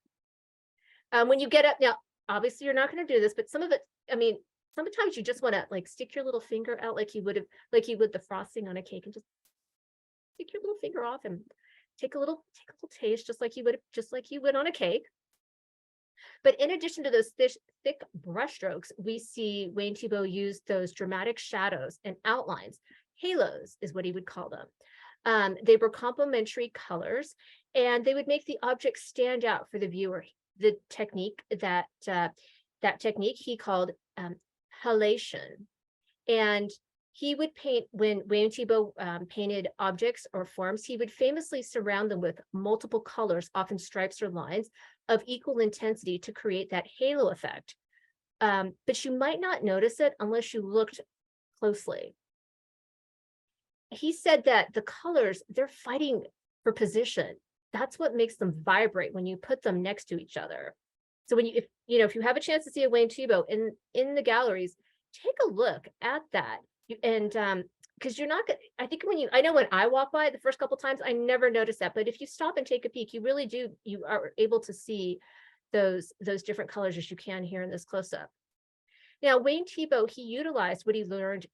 When you get up, now, obviously you're not going to do this, but some of it, I mean, sometimes you just want to like stick your little finger out like you would the frosting on a cake, and just take your little finger off and take a little taste, just like you would on a cake. But in addition to those thick brush strokes, we see Wayne Thiebaud use those dramatic shadows and outlines. Halos is what he would call them. They were complementary colors, and they would make the object stand out for the viewer. The technique that technique he called halation. And he would paint, when Wayne Thiebaud painted objects or forms, he would famously surround them with multiple colors, often stripes or lines of equal intensity, to create that halo effect. But you might not notice it unless you looked closely. He said that the colors, they're fighting for position. That's what makes them vibrate when you put them next to each other. So when if you have a chance to see a Wayne Thiebaud in the galleries, take a look at that. Because you're not gonna, I think I know when I walk by the first couple times, I never noticed that, but if you stop and take a peek, you are able to see those different colors as you can here in this close-up. Now, Wayne Thiebaud, he utilized what he learned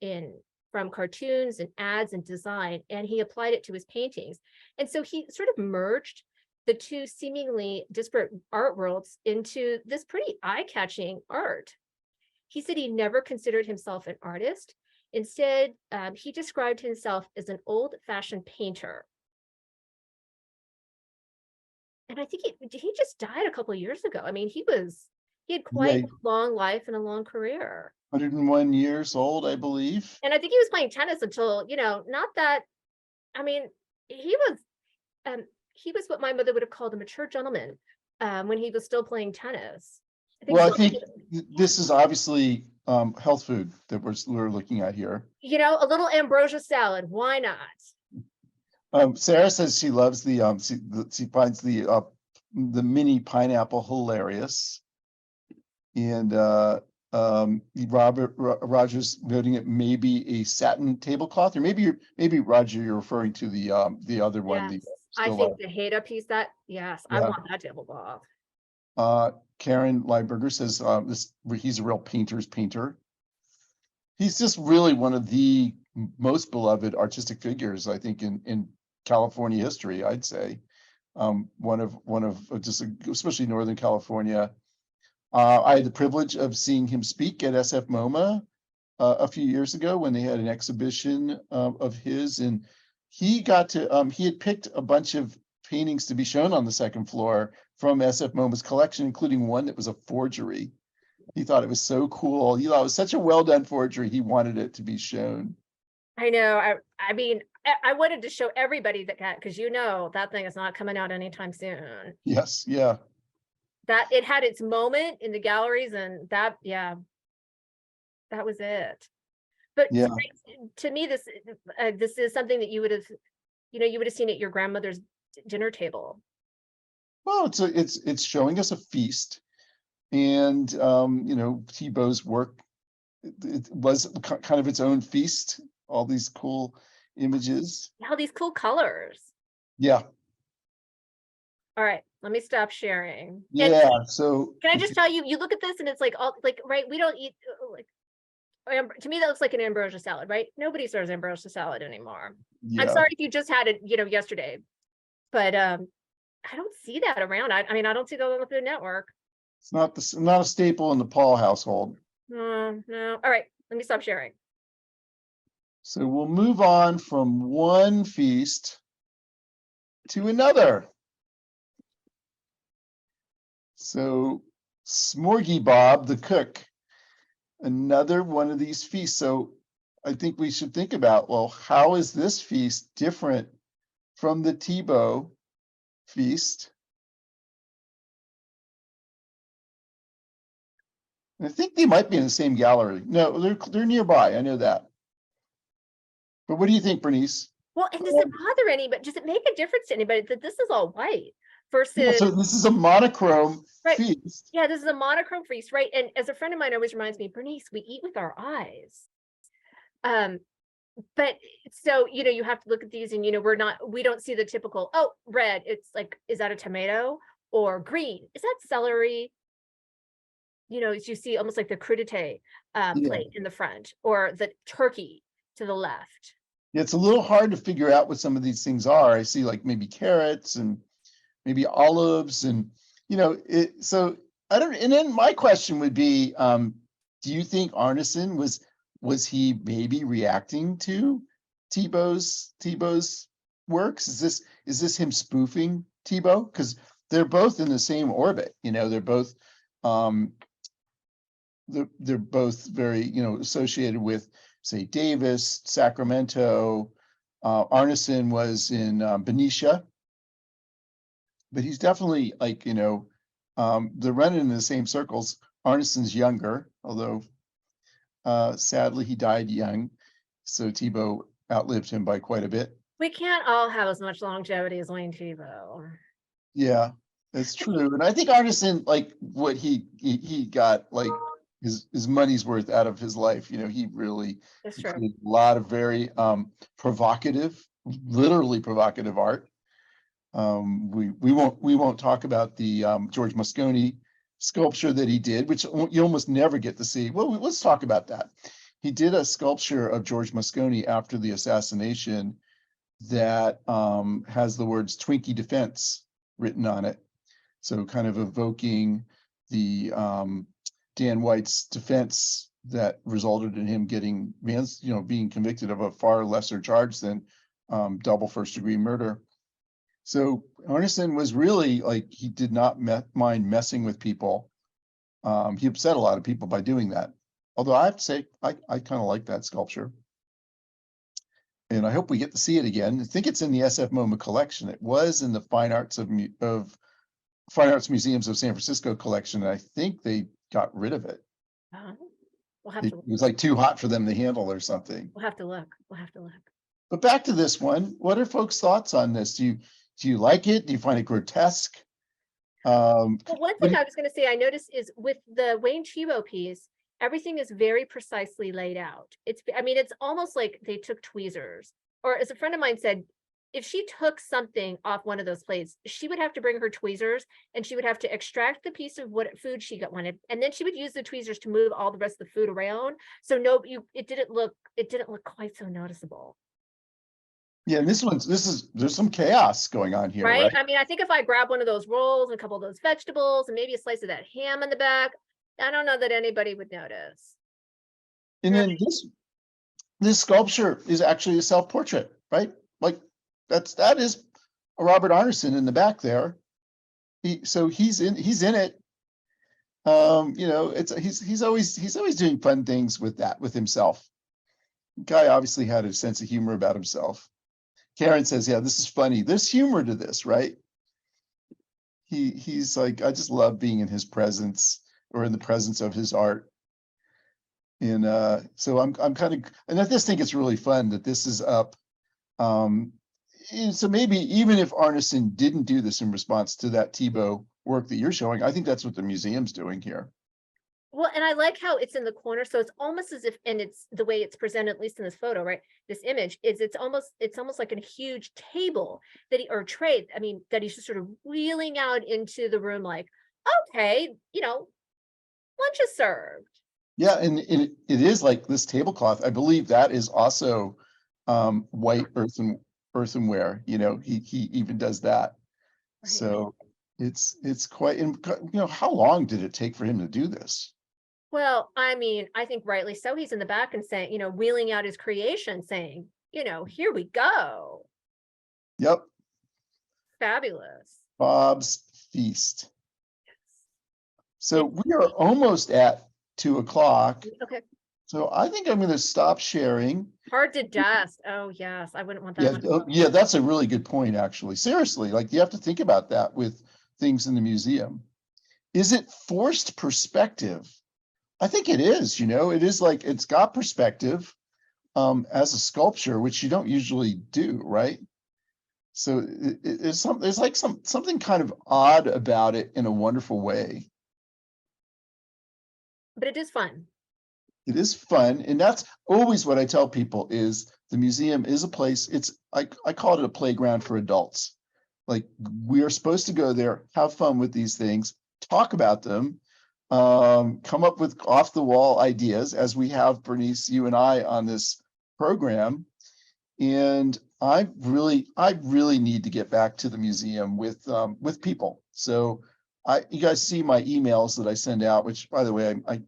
from cartoons and ads and design, and he applied it to his paintings. And so he sort of merged the two seemingly disparate art worlds into this pretty eye-catching art. He said he never considered himself an artist. Instead, he described himself as an old-fashioned painter. And I think he just died a couple of years ago. I mean, he had quite a long life and a long career. 101 years old, I believe. And I think he was playing tennis until, not that, I mean, he was what my mother would have called a mature gentleman when he was still playing tennis. I think this is obviously health food that we're looking at here. A little ambrosia salad. Why not? Sarah says she loves she finds the mini pineapple hilarious, and Roger's noting it may be a satin tablecloth, or maybe Roger, you're referring to the other one. Yes, I think the Haida piece yes, I want that tablecloth. Karen Lieberger says he's a real painter's painter. He's just really one of the most beloved artistic figures, I think, in California history, I'd say. One of just especially Northern California. I had the privilege of seeing him speak at SFMOMA a few years ago when they had an exhibition of his, and he had picked a bunch of paintings to be shown on the second floor from SFMOMA's collection, including one that was a forgery. He thought it was so cool. He thought it was such a well-done forgery. He wanted it to be shown. I know. I mean, I wanted to show everybody because that thing is not coming out anytime soon. Yes, yeah. That it had its moment in the galleries, and that was it. But to me, this is something that you would have seen at your grandmother's dinner table. Well, it's showing us a feast, and Thiebaud's work, it was kind of its own feast. All these cool images. All these cool colors. Yeah. All right, let me stop sharing. Yeah. So can I just tell you, you look at this and it's like right. We don't eat to me that looks like an ambrosia salad, right? Nobody serves ambrosia salad anymore. Yeah. I'm sorry if you just had it, yesterday, but I don't see that around. I mean, I don't see that on the Food Network. It's not a staple in the Paul household. No. All right, let me stop sharing. So we'll move on from one feast to another. So Smorgy Bob, the cook, another one of these feasts. So I think we should think about, well, how is this feast different from the Thiebaud feast? I think they might be in the same gallery. No, they're nearby. I know that. But what do you think, Bernice? Well, and does it bother anybody? Does it make a difference to anybody that this is all white versus? So this is a monochrome feast. Yeah, this is a monochrome feast, right? And as a friend of mine always reminds me, Bernice, we eat with our eyes. But so you have to look at these, and we don't see the typical red. It's like, is that a tomato? Or green? Is that celery? As you see almost like the crudité plate in the front, or the turkey to the left. It's a little hard to figure out what some of these things are. I see like maybe carrots and maybe olives, and so I don't. And then my question would be, do you think Arneson was he maybe reacting to Thiebaud's works? Is this him spoofing Thiebaud? Because they're both in the same orbit. They're both they're both very associated with, say, Davis, Sacramento. Arneson was in Benicia, but he's definitely like, they're running in the same circles. Arneson's younger, although sadly he died young, so Thiebaud outlived him by quite a bit. We can't all have as much longevity as Wayne Thiebaud. Yeah, that's true. And I think Arneson, like what he got, like his money's worth out of his life. He really created a lot of very provocative, literally provocative art. We won't talk about the George Moscone sculpture that he did, which you almost never get to see. Well, let's talk about that. He did a sculpture of George Moscone after the assassination that has the words Twinkie Defense written on it. So kind of evoking the Dan White's defense that resulted in him getting, being convicted of a far lesser charge than double first-degree murder. So Arneson was really like, he did not mind messing with people. He upset a lot of people by doing that. Although I have to say, I kind of like that sculpture. And I hope we get to see it again. I think it's in the SFMOMA collection. It was in the Fine Arts Museums of San Francisco collection. And I think they got rid of it. We'll have It to. was like too hot for them to handle or something. We'll have to look. We'll have to look. But back to this one. What are folks' thoughts on this? Do you like it? Do you find it grotesque? Well, one thing I was going to say I noticed is with the Wayne Chibo piece, everything is very precisely laid out. It's almost like they took tweezers, or as a friend of mine said, if she took something off one of those plates, she would have to bring her tweezers and she would have to extract the piece of what food she wanted. And then she would use the tweezers to move all the rest of the food around. So it didn't look quite so noticeable. Yeah, and there's some chaos going on here, Right? right? I think if I grab one of those rolls and a couple of those vegetables and maybe a slice of that ham in the back, I don't know that anybody would notice. And then this sculpture is actually a self-portrait, right? Like that is a Robert Arneson in the back there. He's in it. He's always doing fun things with himself. Guy obviously had a sense of humor about himself. Karen says, yeah, this is funny. There's humor to this, right? He's like, I just love being in his presence or in the presence of his art. And so I'm kind of, and I just think it's really fun that this is up. So maybe even if Arneson didn't do this in response to that Thibault work that you're showing, I think that's what the museum's doing here. Well, and I like how it's in the corner. So it's almost as if, and it's the way it's presented, at least in this photo, right? This image is it's almost like a huge table or tray. That he's just sort of wheeling out into the room like, okay, lunch is served. Yeah, and it is like this tablecloth. I believe that is also white earthenware. He even does that. Right. So it's quite. And how long did it take for him to do this? Well, I think rightly so. He's in the back and saying, wheeling out his creation, saying, here we go. Yep. Fabulous. Bob's Feast. Yes. So we are almost at 2:00. Okay. So I think I'm going to stop sharing. Hard to dust. Oh, yes. I wouldn't want that. Yeah, that's a really good point, actually. Seriously, like you have to think about that with things in the museum. Is it forced perspective? I think it is, it is like it's got perspective as a sculpture, which you don't usually do, right? So there's like something kind of odd about it in a wonderful way. But it is fun. It is fun. And that's always what I tell people is the museum is a place, I call it a playground for adults. Like we are supposed to go there, have fun with these things, talk about them, come up with off the wall ideas as we have, Bernice, you and I on this program. And I really need to get back to the museum with people. So you guys see my emails that I send out, which by the way, I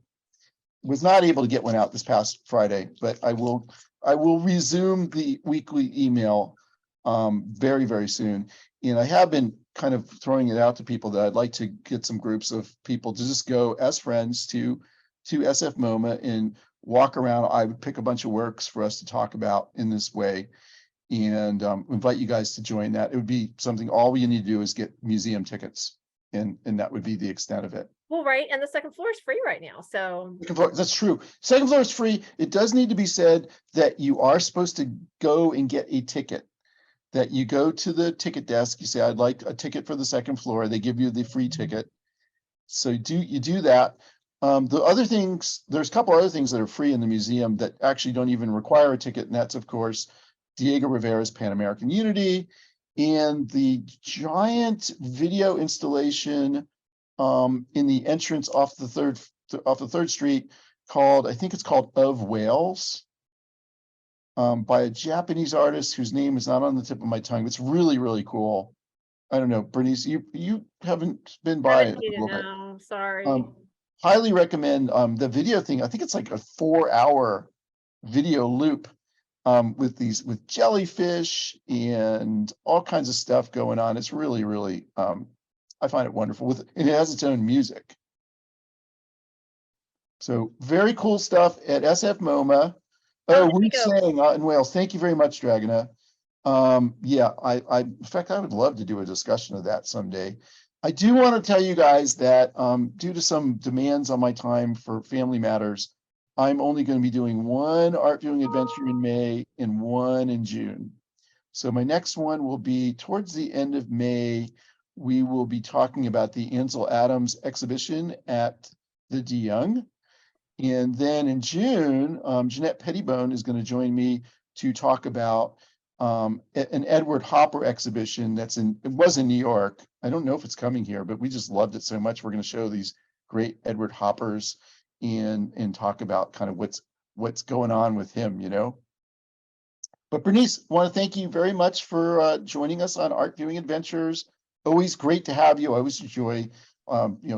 was not able to get one out this past Friday, but I will resume the weekly email very, very soon. And I have been kind of throwing it out to people that I'd like to get some groups of people to just go as friends to SFMOMA and walk around. I would pick a bunch of works for us to talk about in this way and invite you guys to join that. It would be something, all you need to do is get museum tickets and that would be the extent of it. Well, right. And the second floor is free right now. So that's true. Second floor is free. It does need to be said that you are supposed to go and get a ticket. That you go to the ticket desk, you say, I'd like a ticket for the second floor. They give you the free ticket. So you do that. The other things, there's a couple other things that are free in the museum that actually don't even require a ticket. And that's, of course, Diego Rivera's Pan American Unity and the giant video installation in the entrance off the third street called, I think it's called Of Wales, by a Japanese artist whose name is not on the tip of my tongue. It's really, really cool. I don't know, Bernice, you haven't been by Haven't it seen a it, little bit. no, sorry. Highly recommend the video thing. I think it's like a 4-hour video loop with jellyfish and all kinds of stuff going on. It's really, really I find it wonderful and it has its own music. So very cool stuff at SFMOMA. Oh, Oh, here we we're go. saying in Wales. Thank you very much, Dragona. Yeah, in fact, I would love to do a discussion of that someday. I do want to tell you guys that due to some demands on my time for family matters, I'm only going to be doing one art viewing adventure in May and one in June. So my next one will be towards the end of May. We will be talking about the Ansel Adams exhibition at the De Young. And then in June, Jeanette Pettibone is going to join me to talk about an Edward Hopper exhibition it was in New York. I don't know if it's coming here, but we just loved it so much. We're going to show these great Edward Hoppers and talk about kind of what's going on with him, you know. But Bernice, I want to thank you very much for joining us on Art Viewing Adventures. Always great to have you. I always enjoy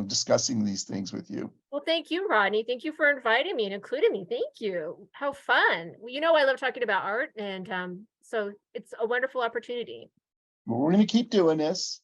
discussing these things with you. Well, thank you, Rodney. Thank you for inviting me and including me. Thank you. How fun. Well, you know, I love talking about art, and so it's a wonderful opportunity. Well, we're going to keep doing this.